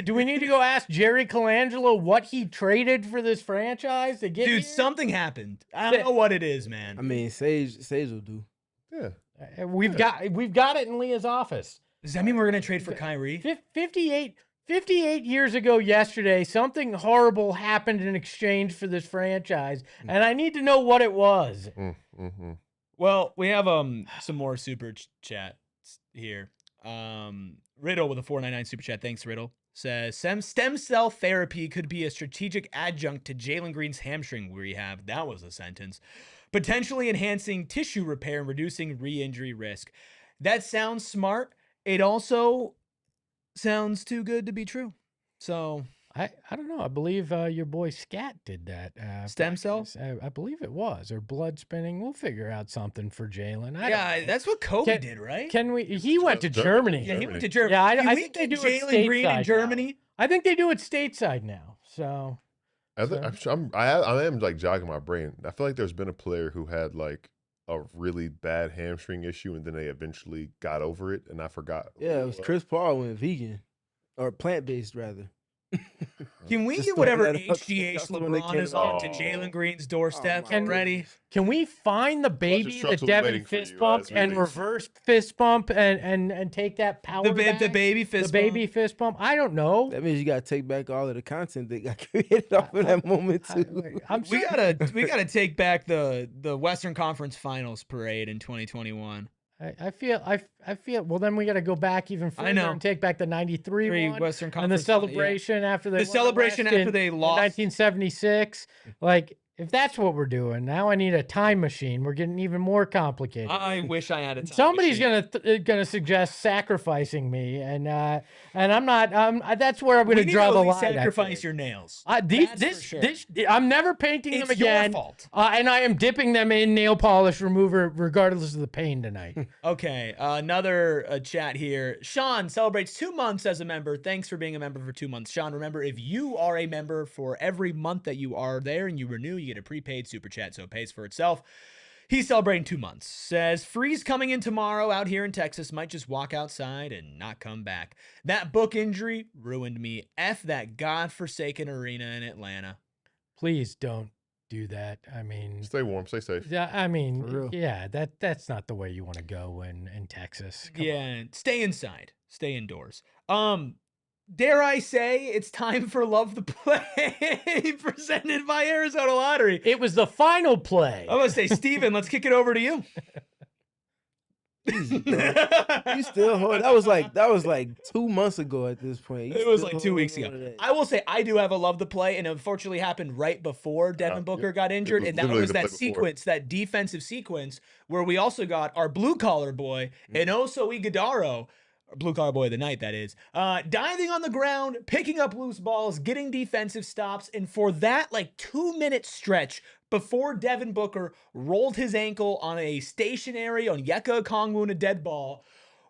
Do we need to go ask Jerry Colangelo what he traded for this franchise to get Dude, here? something happened. I don't know what it is, man. I mean, Sage will do. Yeah. We've got it in Leah's office. Does that mean we're gonna trade for Kyrie? 58 years ago yesterday, something horrible happened in exchange for this franchise, and I need to know what it was. Mm-hmm. Well, we have some more super chats here. Riddle with a 499 super chat. Thanks, Riddle. Says stem cell therapy could be a strategic adjunct to Jalen Green's hamstring rehab. That was a sentence. Potentially enhancing tissue repair and reducing re-injury risk. That sounds smart. It also sounds too good to be true. So I don't know. I believe your boy Scat did that. Stem cells? I believe it was, or blood spinning. We'll figure out something for Jalen. yeah, that's what Kobe did, right? Can we? He went to Germany. Yeah, he went to Germany. Yeah, Can I we think they get do it Jalen Green in stateside Germany. now. I think they do it stateside now. So I am like jogging my brain. I feel like there's been a player who had like a really bad hamstring issue, and then they eventually got over it, and I forgot. Yeah, it was Chris Paul went vegan or plant-based rather. Can we Just get throwing whatever that out there. HGH That's the one that LeBron came is out. on to Jalen Green's doorstep my already? goodness. Can we find the baby trucks that will be Devin waiting for fist you bumped as we and leave. reverse fist bump and take that power The back? baby fist The baby bump. fist bump? I don't know. That means you gotta take back all of the content that got created off of that moment too. I'm We sure. gotta take back the Western Conference Finals parade in 2021. I feel well. Then we got to go back even further know. and take back the '93 Three one Western and Conference the celebration after they The won celebration West after they lost. in 1976. Like, if that's what we're doing, now I need a time machine. We're getting even more complicated. I wish I had a time Somebody's machine. gonna suggest sacrificing me, and I'm not. That's where I'm We gonna need draw to the at least line. sacrifice your nails. This, for sure. I'm never painting It's them again. your fault. And I am dipping them in nail polish remover, regardless of the pain tonight. Okay, another chat here. Sean celebrates 2 months as a member. Thanks for being a member for 2 months. Sean, remember, if you are a member for every month that you are there and you renew, you get a prepaid super chat, so it pays for itself. He's celebrating 2 months. Says, freeze coming in tomorrow out here in Texas. Might just walk outside and not come back. That book injury ruined me. F that godforsaken arena in Atlanta. Please don't do that. I mean, Stay warm, stay safe. yeah, I For mean, real. yeah, that's not the way you want to go in Texas. Come on. Yeah, stay inside. Stay indoors. Dare I say it's time for Love the Play presented by Arizona Lottery. It was the final play. I'm gonna say, Steven, let's kick it over to you. Easy, bro. You still hold. That was like 2 months ago at this point. You It was still like 2 weeks holding ago. on to that. I will say I do have a Love the Play, and it unfortunately happened right before Devin Booker got injured, was and that literally was the that play before. sequence, that defensive sequence, where we also got our blue collar boy, and Oso Iguodaro, blue collar boy of the night, that is, diving on the ground, picking up loose balls, getting defensive stops, and for that like 2-minute stretch before Devin Booker rolled his ankle on a stationary on Yeka Okongwu in a dead ball,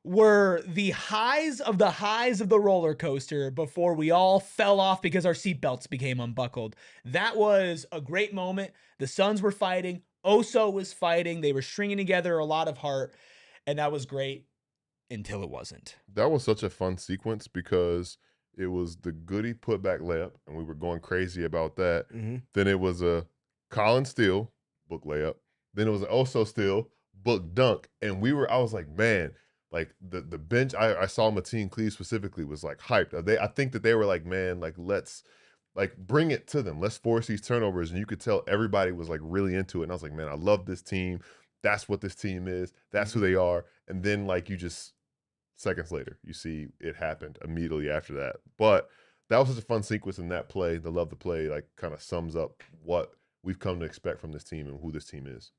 were the highs of the roller coaster before we all fell off because our seatbelts became unbuckled. That was a great moment. The Suns were fighting. Oso was fighting. They were stringing together a lot of heart, and that was great until it wasn't. That was such a fun sequence because it was the Goody putback layup, and we were going crazy about that. Then it was a Colin Steele book layup. Then it was an Oso Steele book dunk, and I was like, man, like the bench. I saw Mateen Cleave specifically was like hyped. I think that they were like, man, like let's like bring it to them. Let's force these turnovers, and you could tell everybody was like really into it. And I was like, man, I love this team. That's what this team is. That's who they are. And then like you just seconds later, you see it happened immediately after that. But that was such a fun sequence in that play. The Love the Play like kind of sums up what we've come to expect from this team and who this team is.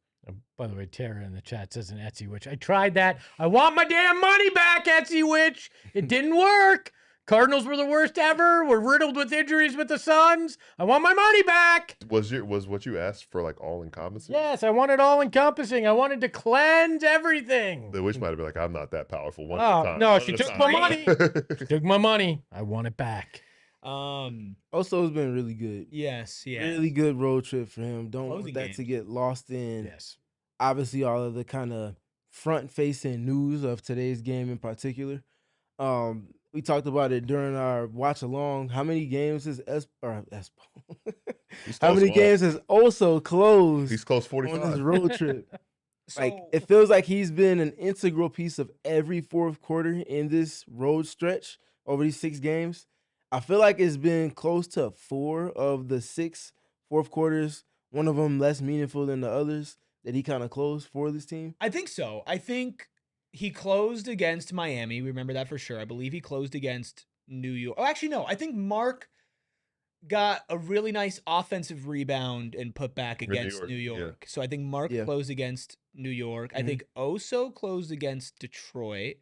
By the way, Tara in the chat says an Etsy Witch. I tried that. I want my damn money back, Etsy Witch. It didn't work. Cardinals were the worst ever. We're riddled with injuries with the Suns. I want my money back. Was what you asked for like all encompassing? Yes, I want it all encompassing. I wanted to cleanse everything. The witch might have been like, I'm not that powerful. One at a time. No, One she at a took time. my money. She took my money. I want it back. Oso's been really good. Yes. Really good road trip for him. Don't Closing want that games. to get lost in. Yes. Obviously, all of the kind of front-facing news of today's game in particular. We talked about it during our watch along. How many games has How many games has Oso closed? He's close on 45. this road trip? Like So, it feels like he's been an integral piece of every fourth quarter in this road stretch over these 6 games. I feel like it's been close to 4 of the 6 fourth quarters, one of them less meaningful than the others, that he kind of closed for this team. I think so. I think he closed against Miami. We remember that for sure. I believe he closed against New York. Oh, actually, no. I think Mark got a really nice offensive rebound and put back against New York. So I think Mark closed against New York. I think Oso closed against Detroit.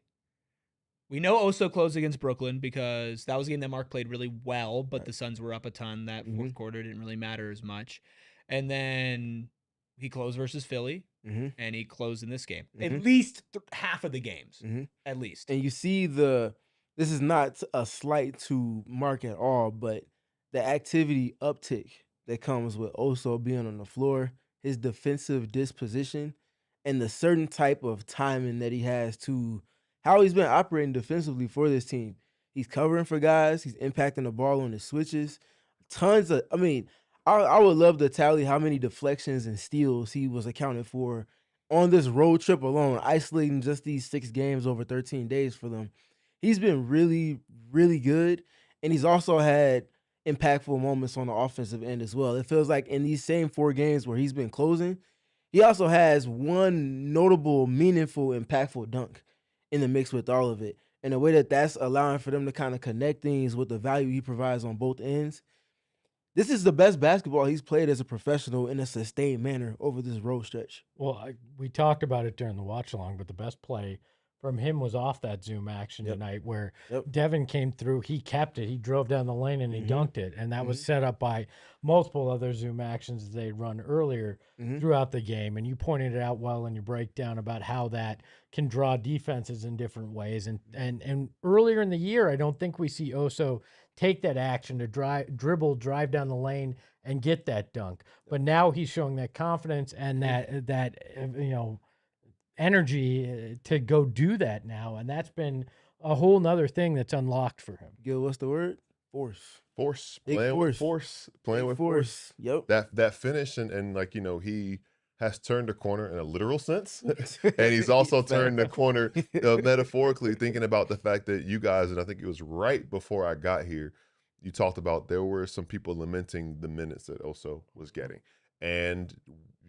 We know Oso closed against Brooklyn because that was a game that Mark played really well, but the Suns were up a ton. That fourth quarter didn't really matter as much. And then he closed versus Philly, and he closed in this game. At least half of the games, at least. And you see this is not a slight to Mark at all, but the activity uptick that comes with Oso being on the floor, his defensive disposition, and the certain type of timing that he has to how he's been operating defensively for this team. He's covering for guys. He's impacting the ball on his switches. Tons of, I mean, I would love to tally how many deflections and steals he was accounted for on this road trip alone, isolating just these 6 games over 13 days for them. He's been really, really good. And he's also had impactful moments on the offensive end as well. It feels like in these same 4 games where he's been closing, he also has one notable, meaningful, impactful dunk in the mix with all of it. In a way that's allowing for them to kind of connect things with the value he provides on both ends. This is the best basketball he's played as a professional in a sustained manner over this road stretch. Well, we talked about it during the watch along, but the best play from him was off that zoom action tonight where Devin came through. He kept it. He drove down the lane and he dunked it. And that was set up by multiple other zoom actions they'd run earlier throughout the game. And you pointed it out well in your breakdown about how that can draw defenses in different ways. And earlier in the year, I don't think we see Oso take that action to drive down the lane and get that dunk. But now he's showing that confidence and that energy to go do that now, and that's been a whole nother thing that's unlocked for him. Gil, what's the word? Force. Playing with force. Yep. That finish and like he has turned a corner in a literal sense, and he's also turned the corner metaphorically. Thinking about the fact that you guys, and I think it was right before I got here, you talked about there were some people lamenting the minutes that Oso was getting, and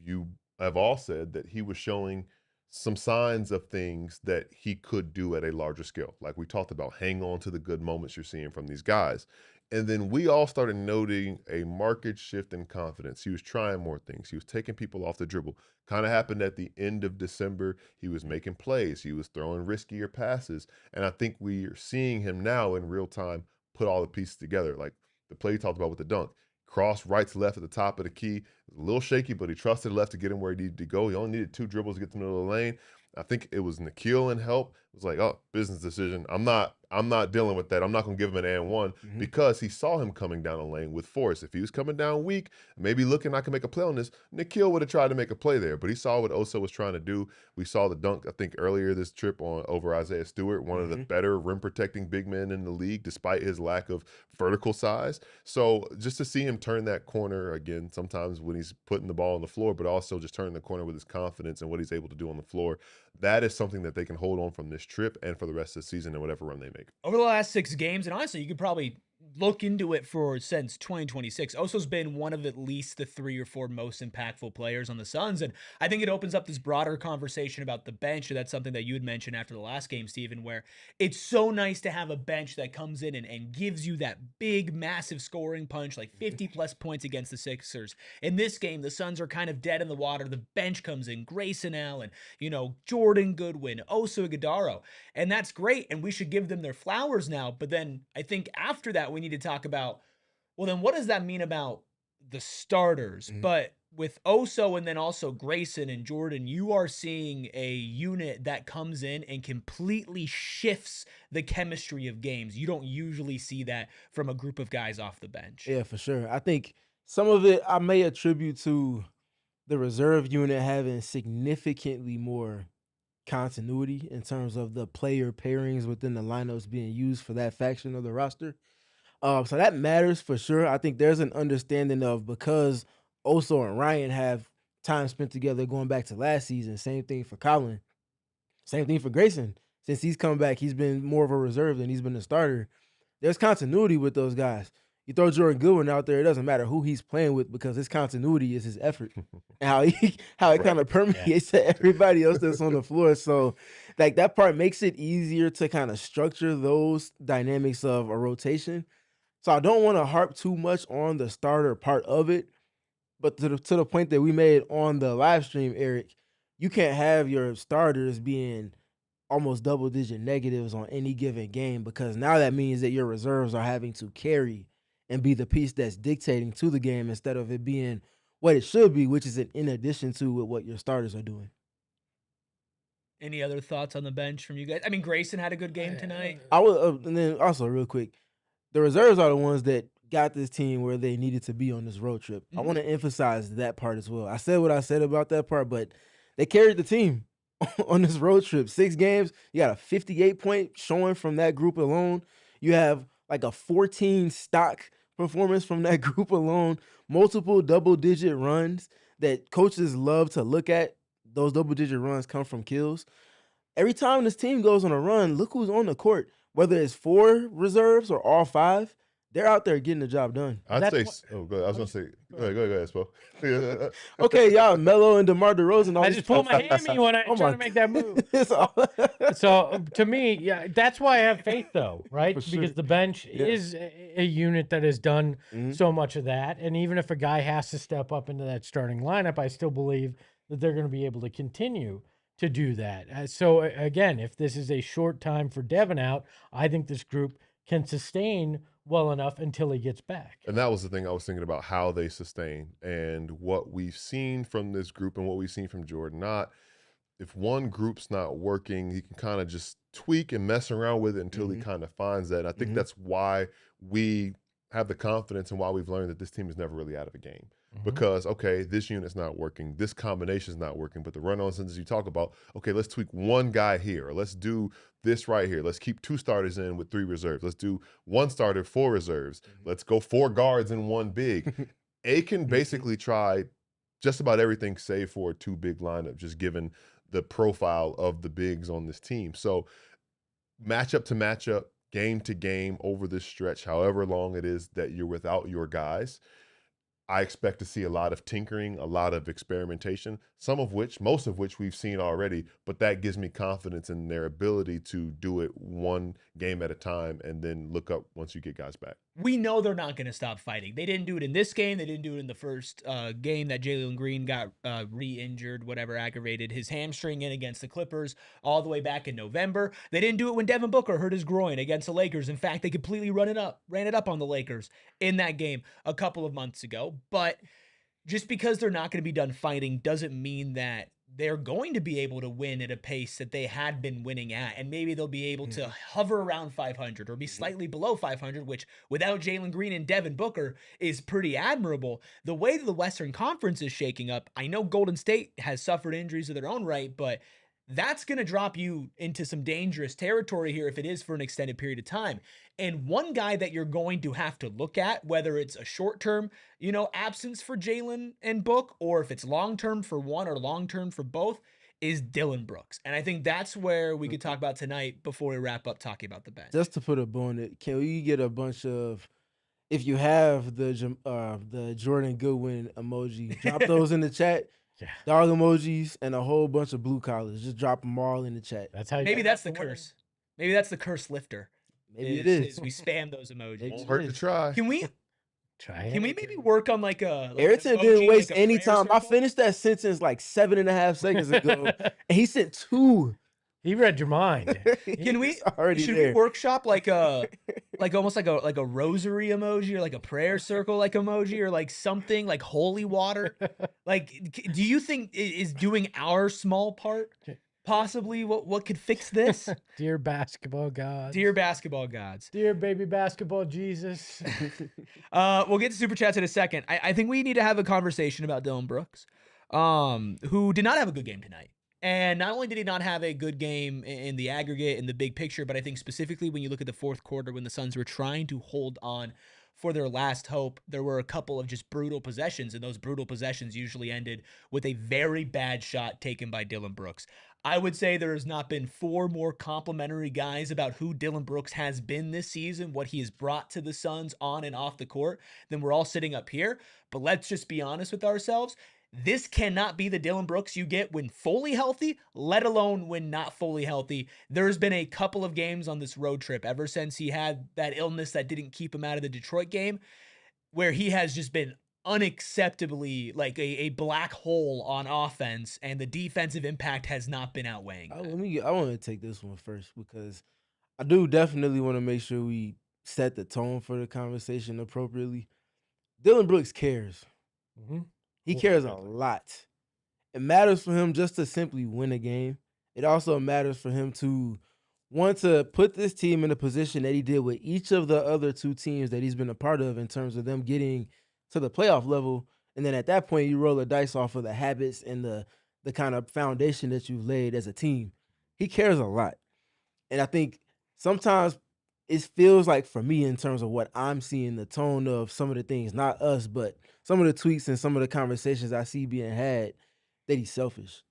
you have all said that he was showing some signs of things that he could do at a larger scale. Like we talked about, hang on to the good moments you're seeing from these guys. And then we all started noting a marked shift in confidence. He was trying more things. He was taking people off the dribble. Kind of happened at the end of December. He was making plays. He was throwing riskier passes. And I think we are seeing him now in real time put all the pieces together. Like the play he talked about with the dunk. Cross right to left at the top of the key. It was a little shaky, but he trusted left to get him where he needed to go. He only needed 2 dribbles to get to the middle of the lane. I think it was Nikhil in help. It was like, oh, business decision. I'm not dealing with that. I'm not going to give him an and one because he saw him coming down the lane with force. If he was coming down weak, maybe looking I can make a play on this, Nikhil would have tried to make a play there. But he saw what Oso was trying to do. We saw the dunk, I think, earlier this trip over Isaiah Stewart, one of the better rim-protecting big men in the league, despite his lack of vertical size. So just to see him turn that corner again, sometimes when he's putting the ball on the floor, but also just turning the corner with his confidence and what he's able to do on the floor, that is something that they can hold on from this trip and for the rest of the season and whatever run they make. Over the last 6 games, and honestly, you could probably look into it since 2026. Oso's been one of at least the 3 or 4 most impactful players on the Suns, and I think it opens up this broader conversation about the bench. That's something that you had mentioned after the last game, Steven, where it's so nice to have a bench that comes in and gives you that big, massive scoring punch, like 50-plus points against the Sixers. In this game, the Suns are kind of dead in the water. The bench comes in, Grayson Allen, Jordan Goodwin, Oso Ighodaro, and that's great, and we should give them their flowers now. But then I think after that, we need to talk about, well, then what does that mean about the starters? But with Oso and then also Grayson and Jordan, you are seeing a unit that comes in and completely shifts the chemistry of games. You don't usually see that from a group of guys off the bench. Yeah, for sure. I think some of it I may attribute to the reserve unit having significantly more continuity in terms of the player pairings within the lineups being used for that faction of the roster. So that matters for sure. I think there's an understanding of, because Oso and Ryan have time spent together going back to last season. Same thing for Colin. Same thing for Grayson. Since he's come back, he's been more of a reserve than he's been a starter. There's continuity with those guys. You throw Jordan Goodwin out there, it doesn't matter who he's playing with because his continuity is his effort and how it kind of permeates to everybody else that's on the floor. So, like, that part makes it easier to kind of structure those dynamics of a rotation. So I don't want to harp too much on the starter part of it, but to the point that we made on the live stream, Eric, you can't have your starters being almost double-digit negatives on any given game, because now that means that your reserves are having to carry and be the piece that's dictating to the game instead of it being what it should be, which is in addition to what your starters are doing. Any other thoughts on the bench from you guys? I mean, Grayson had a good game tonight. I would, and then also real quick, the reserves are the ones that got this team where they needed to be on this road trip. I want to emphasize that part as well. I said what I said about that part, but they carried the team on this road trip. 6 games, you got a 58-point showing from that group alone. You have like a 14 stock performance from that group alone. Multiple double-digit runs that coaches love to look at. Those double-digit runs come from kills. Every time this team goes on a run, look who's on the court. Whether it's 4 reserves or all 5, they're out there getting the job done. I'd That's say. what- Oh, go ahead. I was gonna say. Go ahead, Espo. Okay, y'all, Melo and DeMar DeRozan. I just pulled my hammy when I trying to make that move. So to me, yeah, that's why I have faith, though, right? For sure. Because the bench is a unit that has done Mhm. so much of that, and even if a guy has to step up into that starting lineup, I still believe that they're going to be able to continue to do that. So again, if this is a short time for Devin out, I think this group can sustain well enough until he gets back. And that was the thing I was thinking about, how they sustain and what we've seen from this group and what we've seen from Jordan. If one group's not working, he can kind of just tweak and mess around with it until he kind of finds that. And I think that's why we have the confidence and why we've learned that this team is never really out of a game. Because, okay, this unit's not working, this combination's not working, but the run-on sentences you talk about, okay, let's tweak one guy here, or let's do this right here. Let's keep 2 starters in with 3 reserves. Let's do 1 starter, 4 reserves. Let's go 4 guards and 1 big. It can basically try just about everything save for a 2 big lineup, just given the profile of the bigs on this team. So matchup to matchup, game to game, over this stretch, however long it is that you're without your guys, I expect to see a lot of tinkering, a lot of experimentation, most of which we've seen already, but that gives me confidence in their ability to do it one game at a time and then look up once you get guys back. We know they're not going to stop fighting. They didn't do it in this game. They didn't do it in the first game that Jalen Green got re-injured, whatever, aggravated his hamstring in against the Clippers all the way back in November. They didn't do it when Devin Booker hurt his groin against the Lakers. In fact, they completely ran it up on the Lakers in that game a couple of months ago. But just because they're not going to be done fighting doesn't mean that they're going to be able to win at a pace that they had been winning at. And maybe they'll be able to hover around 500 or be slightly below 500, which without Jalen Green and Devin Booker is pretty admirable. The way that the Western Conference is shaking up, I know Golden State has suffered injuries of their own right, but that's going to drop you into some dangerous territory here if it is for an extended period of time. And one guy that you're going to have to look at, whether it's a short-term, absence for Jalen and Book, or if it's long-term for one or long-term for both, is Dillon Brooks. And I think that's where we could talk about tonight before we wrap up talking about the bench. Just to put a bow on it, can we get a bunch of, if you have the Jordan Goodwin emoji, drop those in the chat. Yeah. Dog emojis and a whole bunch of blue collars. Just drop them all in the chat. That's how. Maybe that's the curse. Maybe that's the curse lifter. Maybe it is. We spam those emojis. Won't hurt to try. Can we maybe work on like a Ayrton emoji, didn't waste like a any prayer time. I circle? finished that sentence like 7.5 seconds ago, and he sent 2. He read your mind. Can we? He's already Should there. we workshop like almost like a rosary emoji or like a prayer circle like emoji or like something like holy water? Like, do you think is doing our small part possibly what could fix this? Dear basketball gods. Dear basketball gods. Dear baby basketball Jesus. We'll get to super chats in a second. I think we need to have a conversation about Dillon Brooks, who did not have a good game tonight. And not only did he not have a good game in the aggregate, in the big picture, but I think specifically when you look at the fourth quarter when the Suns were trying to hold on for their last hope, there were a couple of just brutal possessions, and those brutal possessions usually ended with a very bad shot taken by Dillon Brooks. I would say there has not been 4 more complimentary guys about who Dillon Brooks has been this season, what he has brought to the Suns on and off the court, than we're all sitting up here. But let's just be honest with ourselves. This cannot be the Dillon Brooks you get when fully healthy, let alone when not fully healthy. There's been a couple of games on this road trip ever since he had that illness that didn't keep him out of the Detroit game where he has just been unacceptably like a black hole on offense, and the defensive impact has not been outweighing. I want to take this one first because I do definitely want to make sure we set the tone for the conversation appropriately. Dillon Brooks cares. Mm-hmm. He cares a lot. It matters for him just to simply win a game. It also matters for him to want to put this team in a position that he did with each of the other 2 teams that he's been a part of in terms of them getting to the playoff level. And then at that point, you roll the dice off of the habits and the the kind of foundation that you've laid as a team. He cares a lot. And I think sometimes it feels like, for me, in terms of what I'm seeing, the tone of some of the things, not us, but some of the tweets and some of the conversations I see being had, that he's selfish.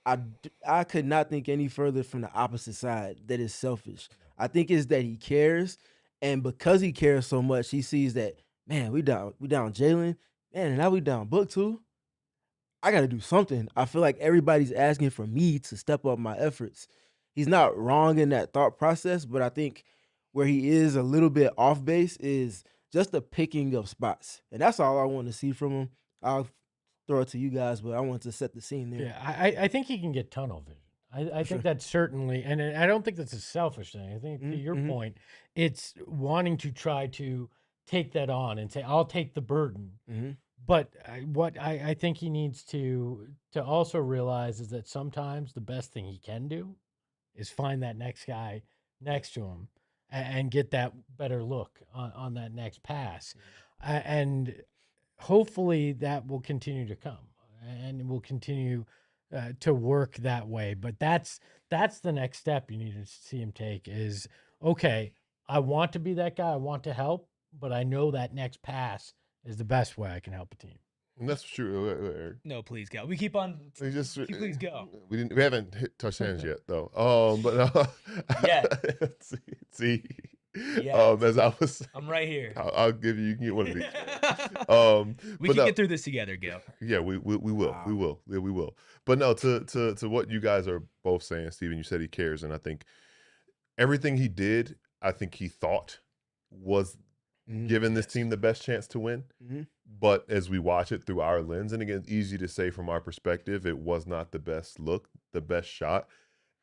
I could not think any further from the opposite side that is selfish. I think it's that he cares, and because he cares so much, he sees that, man, we down Jalen, man, and now we down Book too. I got to do something. I feel like everybody's asking for me to step up my efforts. He's not wrong in that thought process, but I think where he is a little bit off base is just the picking of spots. And that's all I want to see from him. I'll throw it to you guys, but I want to set the scene there. Yeah, I think he can get tunnel vision. I think that's certainly, and I don't think that's a selfish thing. I think to your point, it's wanting to try to take that on and say, I'll take the burden. But what I think he needs to also realize is that sometimes the best thing he can do is find that next guy next to him and get that better look on that next pass. And hopefully that will continue to come and will continue to work that way. But that's the next step you need to see him take is, okay, I want to be that guy. I want to help, but I know that next pass is the best way I can help a team. And that's true. No, please go. We keep on. Please go. We haven't touched hands yet, though. But Yeah. see. Yeah. As I was, I'm right here. I'll give you. You can get one of these. We can get through this together, Gil. Yeah, we will. Wow. We will. Yeah, we will. But no, to what you guys are both saying, Steven, you said he cares, and I think everything he did, I think he thought was giving this team the best chance to win. But as we watch it through our lens, and again, easy to say from our perspective, it was not the best look, the best shot.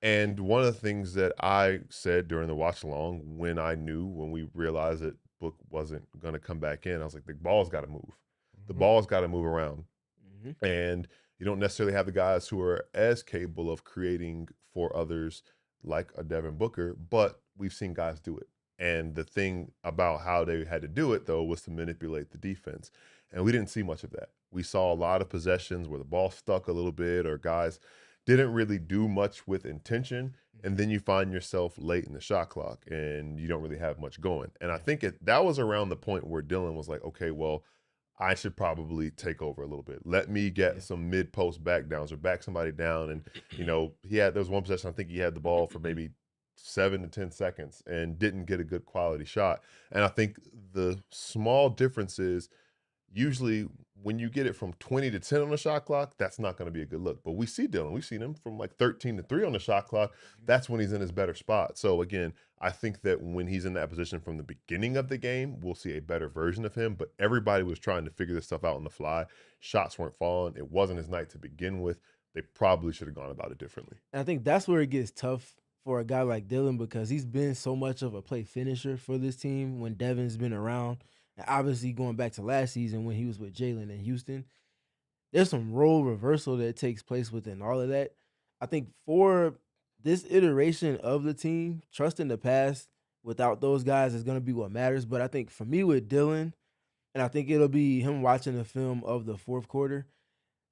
And one of the things that I said during the watch along when we realized that Book wasn't going to come back in, I was like, the ball's got to move. The ball's got to move around. And you don't necessarily have the guys who are as capable of creating for others like a Devin Booker, but we've seen guys do it. And the thing about how they had to do it, though, was to manipulate the defense. And we didn't see much of that. We saw a lot of possessions where the ball stuck a little bit or guys didn't really do much with intention. And then you find yourself late in the shot clock and you don't really have much going. And I think that was around the point where Dillon was like, okay, well, I should probably take over a little bit. Let me get some mid-post back downs or back somebody down. And, there was one possession, I think he had the ball for maybe 7 to 10 seconds and didn't get a good quality shot. And I think the small difference is usually when you get it from 20 to 10 on the shot clock, that's not going to be a good look. But we see Dillon. We've seen him from like 13 to 3 on the shot clock. That's when he's in his better spot. So, again, I think that when he's in that position from the beginning of the game, we'll see a better version of him. But everybody was trying to figure this stuff out on the fly. Shots weren't falling. It wasn't his night to begin with. They probably should have gone about it differently. And I think that's where it gets tough for a guy like Dillon because he's been so much of a play finisher for this team when Devin's been around. And obviously going back to last season when he was with Jalen in Houston, there's some role reversal that takes place within all of that. I think for this iteration of the team, trusting the pass without those guys is going to be what matters. But I think for me with Dillon, and I think it'll be him watching the film of the fourth quarter,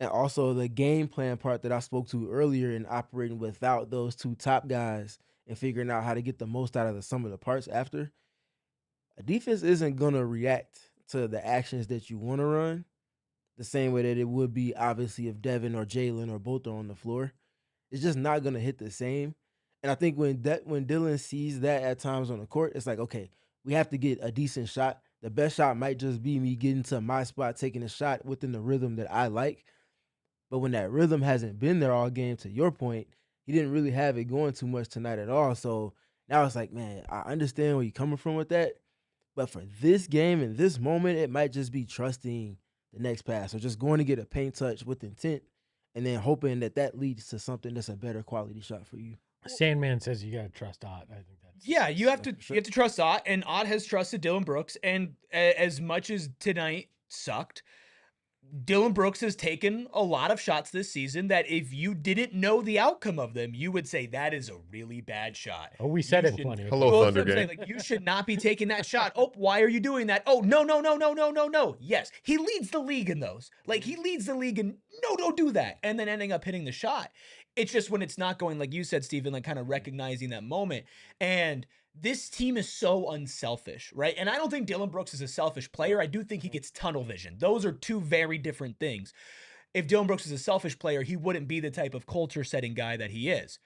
and also the game plan part that I spoke to earlier in operating without those two top guys and figuring out how to get the most out of the sum of the parts after. A defense isn't going to react to the actions that you want to run the same way that it would be, obviously, if Devin or Jalen or both are on the floor. It's just not going to hit the same. And I think when Dillon sees that at times on the court, it's like, okay, we have to get a decent shot. The best shot might just be me getting to my spot, taking a shot within the rhythm that I like. But when that rhythm hasn't been there all game, to your point, he didn't really have it going too much tonight at all. So now it's like, man, I understand where you're coming from with that. But for this game and this moment, it might just be trusting the next pass or just going to get a paint touch with intent and then hoping that leads to something that's a better quality shot for you. Sandman says you got to trust Ott. I think that's you have to trust Ott, and Ott has trusted Dillon Brooks. And as much as tonight sucked, Dillon Brooks has taken a lot of shots this season that if you didn't know the outcome of them, you would say that is a really bad shot. Oh, we said You it should- plenty of Hello, Well, places. that's what Thunder I'm saying. Gang. Like, you should not be taking that shot. Oh, why are you doing that? Oh, no, no, no, no, no, no, no. Yes, he leads the league in those. Like, he leads the league in, no, don't do that. And then ending up hitting the shot. It's just when it's not going, like you said, Steven, like kind of recognizing that moment. And this team is so unselfish, right? And I don't think Dillon Brooks is a selfish player. I do think he gets tunnel vision. Those are two very different things. If Dillon Brooks is a selfish player, he wouldn't be the type of culture setting guy that he is.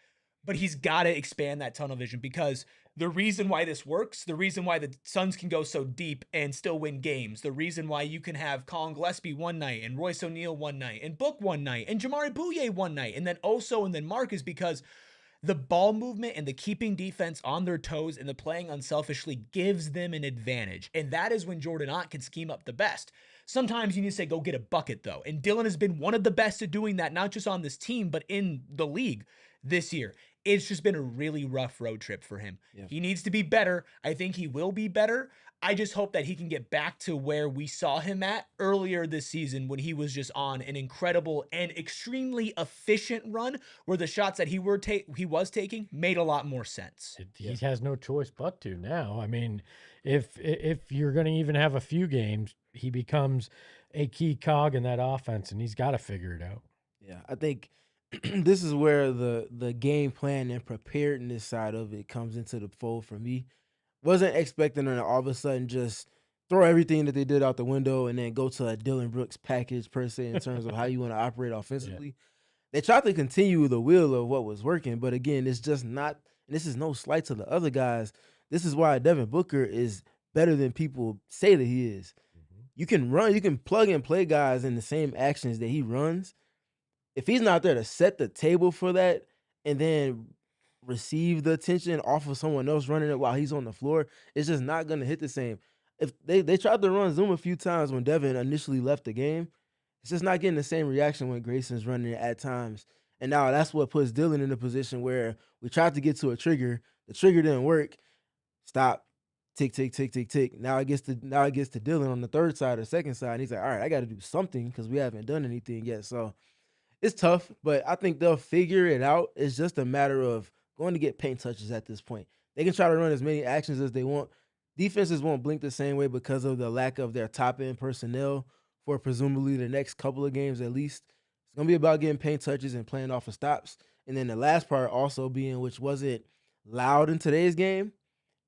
But he's got to expand that tunnel vision, because the reason why this works, the reason why the Suns can go so deep and still win games, the reason why you can have Colin Gillespie one night and Royce O'Neal one night and Book one night and Jamari Bouye one night and then Oso and then Mark, is because the ball movement and the keeping defense on their toes and the playing unselfishly gives them an advantage. And that is when Jordan Ott can scheme up the best. Sometimes you need to say, go get a bucket, though. And Dillon has been one of the best at doing that, not just on this team, but in the league this year. It's just been a really rough road trip for him. Yeah. He needs to be better. I think he will be better. I just hope that he can get back to where we saw him at earlier this season, when he was just on an incredible and extremely efficient run, where the shots that he was taking made a lot more sense. He has no choice but to now. I mean, if you're going to even have a few games, he becomes a key cog in that offense, and he's got to figure it out. Yeah, I think this is where the game plan and preparedness side of it comes into the fold for me. Wasn't expecting them to all of a sudden just throw everything that they did out the window and then go to a Dillon Brooks package per se in terms of how you want to operate offensively. They tried to continue the wheel of what was working, but again, it's just not. And this is no slight to the other guys. This is why Devin Booker is better than people say that he is. You can plug and play guys in the same actions that he runs. If he's not there to set the table for that and then receive the attention off of someone else running it while he's on the floor, it's just not going to hit the same. If they tried to run Zoom a few times when Devin initially left the game, it's just not getting the same reaction when Grayson's running it at times. And now that's what puts Dillon in a position where we tried to get to a trigger. The trigger didn't work. Stop. Tick, tick, tick, tick, tick. Now it gets to Dillon on the third side or second side. And he's like, all right, I got to do something because we haven't done anything yet. So it's tough, but I think they'll figure it out. It's just a matter of going to get paint touches at this point. They can try to run as many actions as they want. Defenses won't blink the same way because of the lack of their top-end personnel for presumably the next couple of games at least. It's going to be about getting paint touches and playing off of stops. And then the last part also being, which wasn't loud in today's game,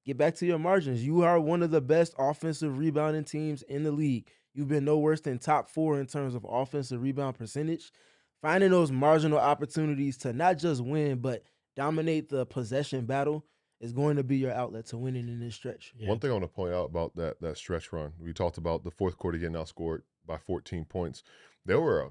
get back to your margins. You are one of the best offensive rebounding teams in the league. You've been no worse than top 4 in terms of offensive rebound percentage. Finding those marginal opportunities to not just win, but dominate the possession battle is going to be your outlet to winning in this stretch. Yeah. One thing I want to point out about that stretch run, we talked about the fourth quarter getting outscored by 14 points. There were a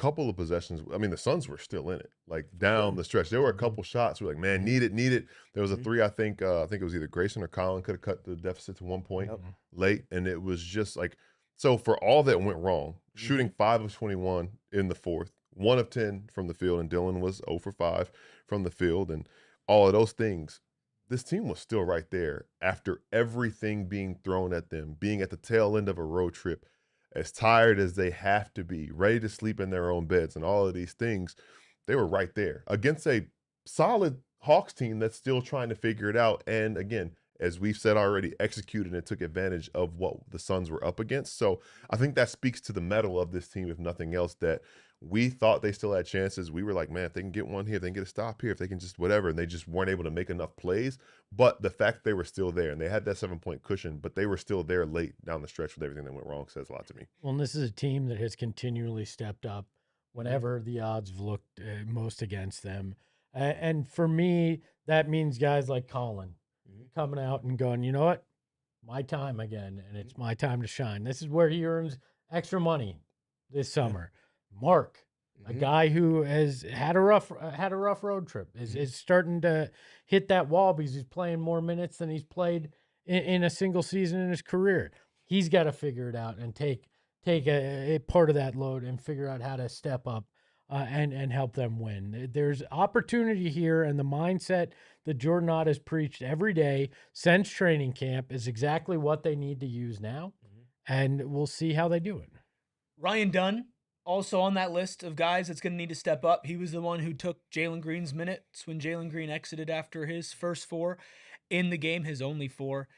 couple of possessions. I mean, the Suns were still in it, like down the stretch. There were a couple shots. We're like, man, need it. There was a three. I think it was either Grayson or Colin could have cut the deficit to 1 point late, and it was just like, so for all that went wrong, shooting 5 of 21 in the fourth, 1 of 10 from the field, and Dillon was 0 for 5 from the field, and all of those things. This team was still right there after everything being thrown at them, being at the tail end of a road trip, as tired as they have to be, ready to sleep in their own beds and all of these things. They were right there against a solid Hawks team that's still trying to figure it out. And again, as we've said already, executed and took advantage of what the Suns were up against. So I think that speaks to the mettle of this team, if nothing else, that we thought they still had chances. We were like, man, if they can get one here, if they can get a stop here, if they can just whatever, and they just weren't able to make enough plays. But the fact they were still there, and they had that 7-point cushion, but they were still there late down the stretch with everything that went wrong, says a lot to me. Well, and this is a team that has continually stepped up whenever the odds have looked most against them. And for me, that means guys like Colin coming out and going, you know what, my time again, and it's my time to shine. This is where he earns extra money this summer. Mark, a guy who has had a rough road trip, is starting to hit that wall because he's playing more minutes than he's played in a single season in his career. He's got to figure it out and take a part of that load and figure out how to step up and help them win. There's opportunity here, and the mindset that Jordan Ott has preached every day since training camp is exactly what they need to use now, and we'll see how they do it. Ryan Dunn, also on that list of guys that's going to need to step up. He was the one who took Jalen Green's minutes when Jalen Green exited after his first 4 in the game, his only 4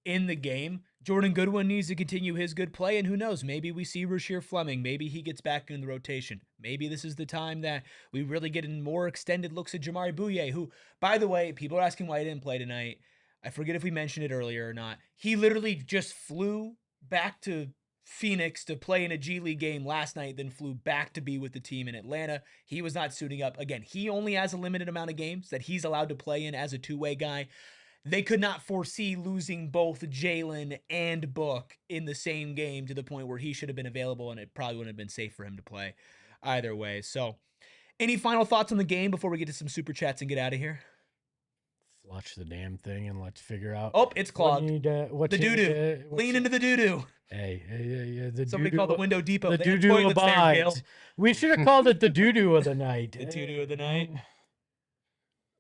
in the game. Jordan Goodwin needs to continue his good play, and who knows, maybe we see Rasheer Fleming. Maybe he gets back in the rotation. Maybe this is the time that we really get in more extended looks at Jamari Bouye, who, by the way, people are asking why he didn't play tonight. I forget if we mentioned it earlier or not. He literally just flew back to Phoenix to play in a G League game last night, then flew back to be with the team in Atlanta. He was not suiting up. Again, he only has a limited amount of games that he's allowed to play in as a two-way guy. They could not foresee losing both Jalen and Book in the same game to the point where he should have been available, and it probably wouldn't have been safe for him to play either way. So, any final thoughts on the game before we get to some super chats and get out of here? Flush the damn thing and let's figure out. Oh, it's clogged. What the doo-doo. Lean into the doo-doo. Hey, Somebody called the window depot. The doo-doo abides. We should have called it the doo-doo of the night. The doo-doo of the night.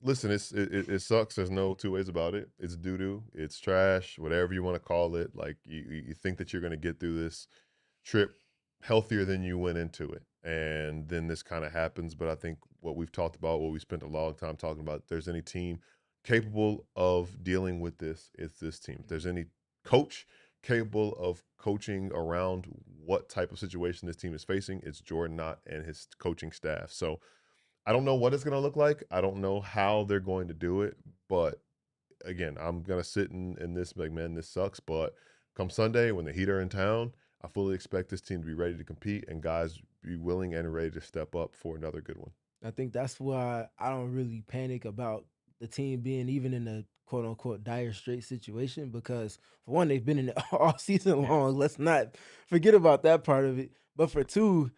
Listen, it sucks. There's no two ways about it. It's doo-doo. It's trash. Whatever you want to call it. Like you think that you're going to get through this trip healthier than you went into it, and then this kind of happens. But I think what we've talked about, what we spent a long time talking about, if there's any team capable of dealing with this, it's this team. If there's any coach capable of coaching around what type of situation this team is facing, it's Jordan Knott and his coaching staff. So I don't know what it's going to look like. I don't know how they're going to do it. But again, I'm going to sit in this like, man, this sucks. But come Sunday, when the Heat are in town, I fully expect this team to be ready to compete and guys be willing and ready to step up for another good one. I think that's why I don't really panic about the team being even in a quote unquote dire straight situation, because for one, they've been in it all season long. Let's not forget about that part of it. But for two,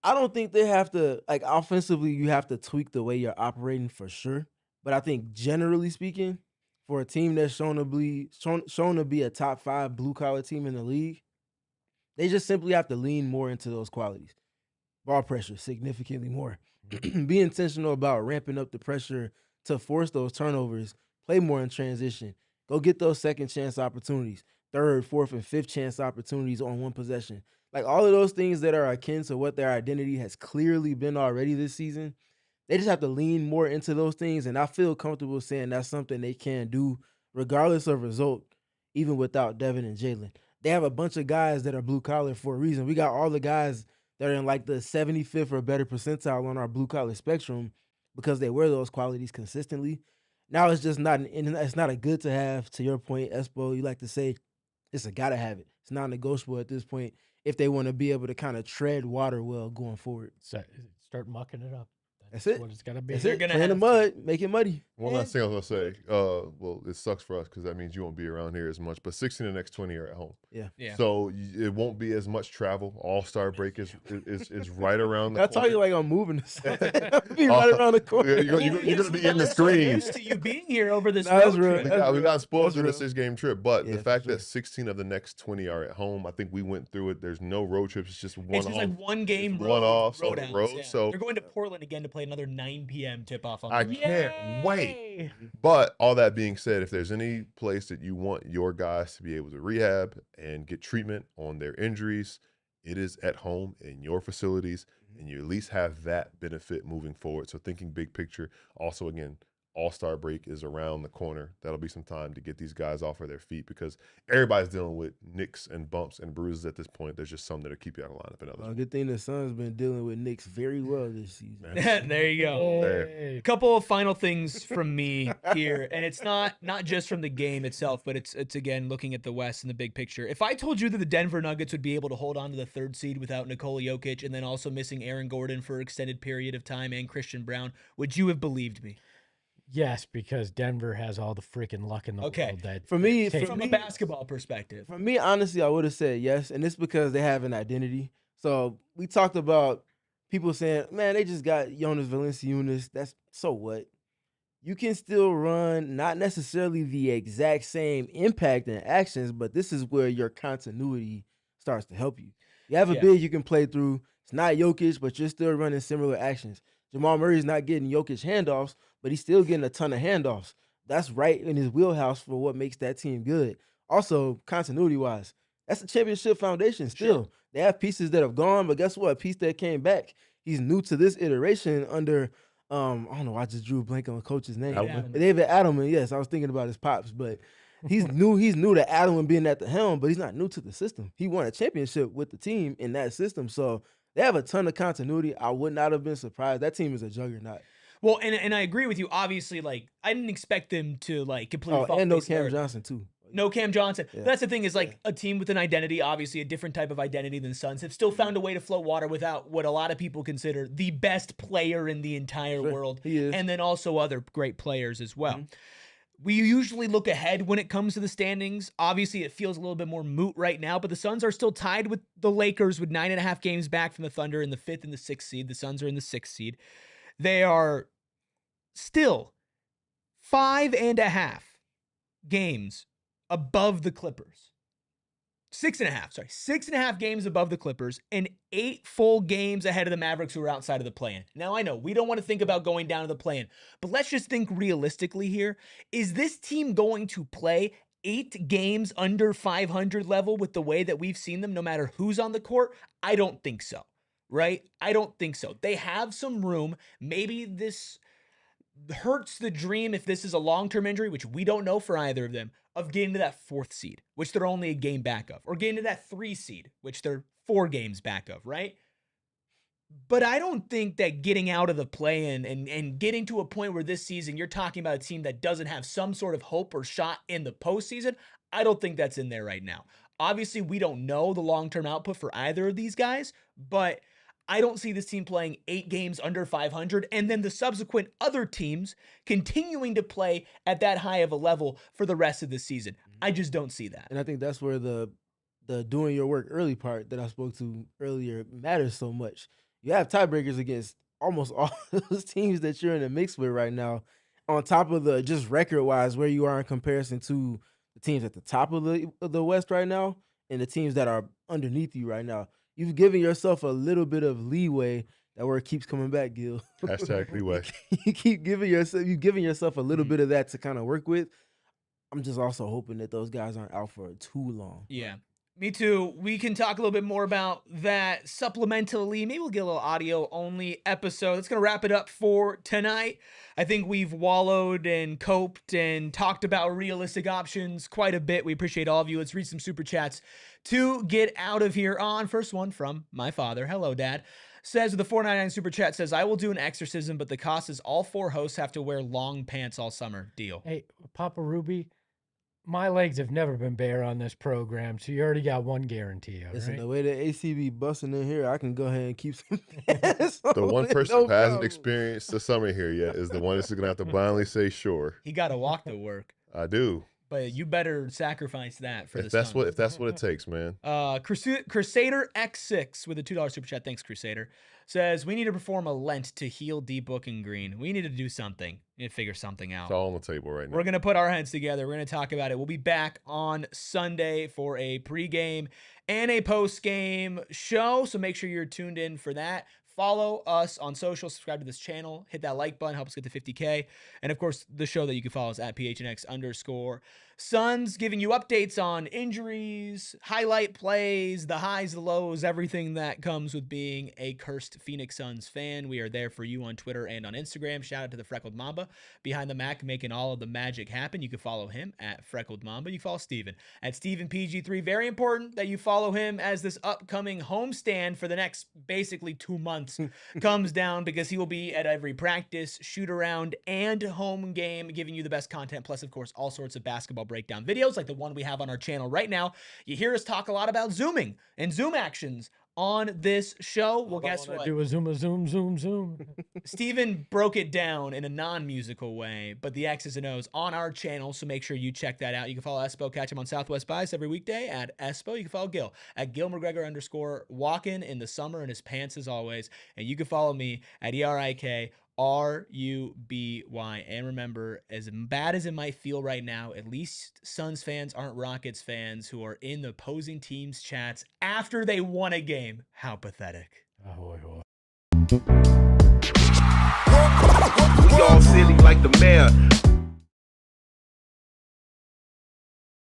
I don't think they have to, like, offensively, you have to tweak the way you're operating for sure. But I think generally speaking, for a team that's shown to be a top 5 blue collar team in the league, they just simply have to lean more into those qualities. Ball pressure significantly more. Be intentional about ramping up the pressure to force those turnovers, play more in transition, go get those second chance opportunities, third, fourth, and fifth chance opportunities on one possession. Like all of those things that are akin to what their identity has clearly been already this season, they just have to lean more into those things. And I feel comfortable saying that's something they can do regardless of result, even without Devin and Jalen. They have a bunch of guys that are blue collar for a reason. We got all the guys that are in like the 75th or better percentile on our blue collar spectrum because they wear those qualities consistently. Now it's just not it's not a good to have. To your point, Espo, you like to say it's a gotta have it. It's not negotiable at this point if they want to be able to kind of tread water well going forward. Start mucking it up. That's it. What it's gotta be. That's it. Play in the mud, make it muddy. One last thing I was gonna say. Well, it sucks for us because that means you won't be around here as much. But 16 of the next 20 are at home. Yeah. So it won't be as much travel. All-Star break is right around the I corner. tell you, like I'm moving this. Be right around the corner. You're gonna be in the screen. Used to you being here over this Nah, that's road real. trip. We got spoiled That's in a real. 6-game trip, but Yeah, the fact for sure. that 16 of the next 20 are at home, I think we went through it. There's no road trips. It's just one It's just off. like one game It's road, one-offs on road the outs, road, yeah. so- they're going to Portland again to play another 9 p.m. tip-off on I the road. can't wait. But all that being said, if there's any place that you want your guys to be able to rehab and get treatment on their injuries, it is at home in your facilities, and you at least have that benefit moving forward. So thinking big picture, also again, All-Star break is around the corner. That'll be some time to get these guys off of their feet because everybody's dealing with nicks and bumps and bruises at this point. There's just some that'll keep you out of lineup and others. Good thing the Suns been dealing with Knicks very well this season. There you go. There. A couple of final things from me here, and it's not just from the game itself, but it's again looking at the West and the big picture. If I told you that the Denver Nuggets would be able to hold on to the 3rd seed without Nikola Jokic and then also missing Aaron Gordon for an extended period of time and Christian Brown, would you have believed me? Yes, because Denver has all the freaking luck in the Okay. world. That For me, From a basketball perspective. For me, honestly, I would have said yes, and it's because they have an identity. So we talked about people saying, man, they just got Jonas Valanciunas. That's so what? You can still run not necessarily the exact same impact and actions, but this is where your continuity starts to help you. You have a Yeah. big you can play through. It's not Jokic, but you're still running similar actions. Jamal Murray's not getting Jokic handoffs, but he's still getting a ton of handoffs. That's right in his wheelhouse for what makes that team good. Also, continuity-wise, That's a championship foundation still. Sure. They have pieces that have gone, but guess what? A piece that came back, he's new to this iteration under, I don't know, I just drew a blank on the coach's name. David Adelman. Yes, I was thinking about his pops, but he's new to Adelman being at the helm, but he's not new to the system. He won a championship with the team in that system, so they have a ton of continuity. I would not have been surprised. That team is a juggernaut. Well, and I agree with you. Obviously, like, I didn't expect them to, like, completely fall and no face Cam earth. Johnson, too. No Cam Johnson. Yeah. That's the thing is, like, a team with an identity, obviously a different type of identity than Suns, have still found a way to float water without what a lot of people consider the best player in the entire world. He is. And then also other great players as well. We usually look ahead when it comes to the standings. Obviously, it feels a little bit more moot right now, but the Suns are still tied with the Lakers with 9.5 games back from the Thunder in the 5th and the 6th seed. The Suns are in the 6th seed. They are still 5.5 games above the Clippers. 6.5 games above the Clippers and 8 full games ahead of the Mavericks, who are outside of the play-in. Now, I know we don't want to think about going down to the play-in, but let's just think realistically here. Is this team going to play 8 games under 500 level with the way that we've seen them, no matter who's on the court? I don't think so, right? I don't think so. They have some room. Maybe this hurts the dream, if this is a long-term injury, which we don't know for either of them, of getting to that 4th seed, which they're only a game back of, or getting to that 3 seed, which they're 4 games back of, right? But I don't think that getting out of the play-in and getting to a point where this season you're talking about a team that doesn't have some sort of hope or shot in the postseason, I don't think that's in there right now. Obviously, we don't know the long-term output for either of these guys, but I don't see this team playing 8 games under 500 and then the subsequent other teams continuing to play at that high of a level for the rest of the season. I just don't see that. And I think that's where the doing your work early part that I spoke to earlier matters so much. You have tiebreakers against almost all those teams that you're in the mix with right now, on top of the just record-wise where you are in comparison to the teams at the top of the West right now and the teams that are underneath you right now. You've given yourself a little bit of leeway. That word keeps coming back, Gil. Hashtag leeway. You've given yourself a little bit of that to kind of work with. I'm just also hoping that those guys aren't out for too long. Yeah, me too. We can talk a little bit more about that supplementally. Maybe we'll get a little audio-only episode. That's going to wrap it up for tonight. I think we've wallowed and coped and talked about realistic options quite a bit. We appreciate all of you. Let's read some super chats to get out of here on. First one from my father. Hello, Dad. Says with the 499 super chat, says, I will do an exorcism, but the cost is all 4 hosts have to wear long pants all summer. Deal. Hey, Papa Ruby, my legs have never been bare on this program, so you already got one guarantee. Listen, right? the way the ACB busting in here, I can go ahead and keep some pants on. The one person No who hasn't problem. experienced the summer here yet is the one that's going to have to blindly say sure. He got to walk to work. I do. But you better sacrifice that for If the that's Suns. what it takes, man. Crusader X6 with a $2 super chat. Thanks, Crusader. Says, we need to perform a Lent to heal D Book and Green. We need to do something. We need to figure something out. It's all on the table right now. We're going to put our heads together. We're going to talk about it. We'll be back on Sunday for a pregame and a postgame show. So make sure you're tuned in for that. Follow us on social, subscribe to this channel, hit that like button, help us get to 50K. And of course, the show that you can follow is at PHNX_Suns, giving you updates on injuries, highlight plays, the highs, the lows, everything that comes with being a cursed Phoenix Suns fan. We are there for you on Twitter and on Instagram. Shout out to the Freckled Mamba behind the Mac, making all of the magic happen. You can follow him at Freckled Mamba. You can follow Steven at StevenPG3. Very important that you follow him as this upcoming homestand for the next basically 2 months comes down, because he will be at every practice, shoot around, and home game, giving you the best content. Plus, of course, all sorts of basketball breakdown videos like the one we have on our channel right now. You hear us talk a lot about zooming and zoom actions on this show. Well, guess what? Do a zoom. Steven broke it down in a non-musical way, but the X's and O's on our channel, so make sure you check that out. You can follow Espo, catch him on Southwest Bias every weekday at Espo. You can follow Gil at @GilMcGregor_walking in the summer in his pants as always. And you can follow me at ERIKRUBY. And remember, as bad as it might feel right now, at least Suns fans aren't Rockets fans who are in the opposing team's chats after they won a game. How pathetic. Ahoy, hoy. We all silly like the mayor.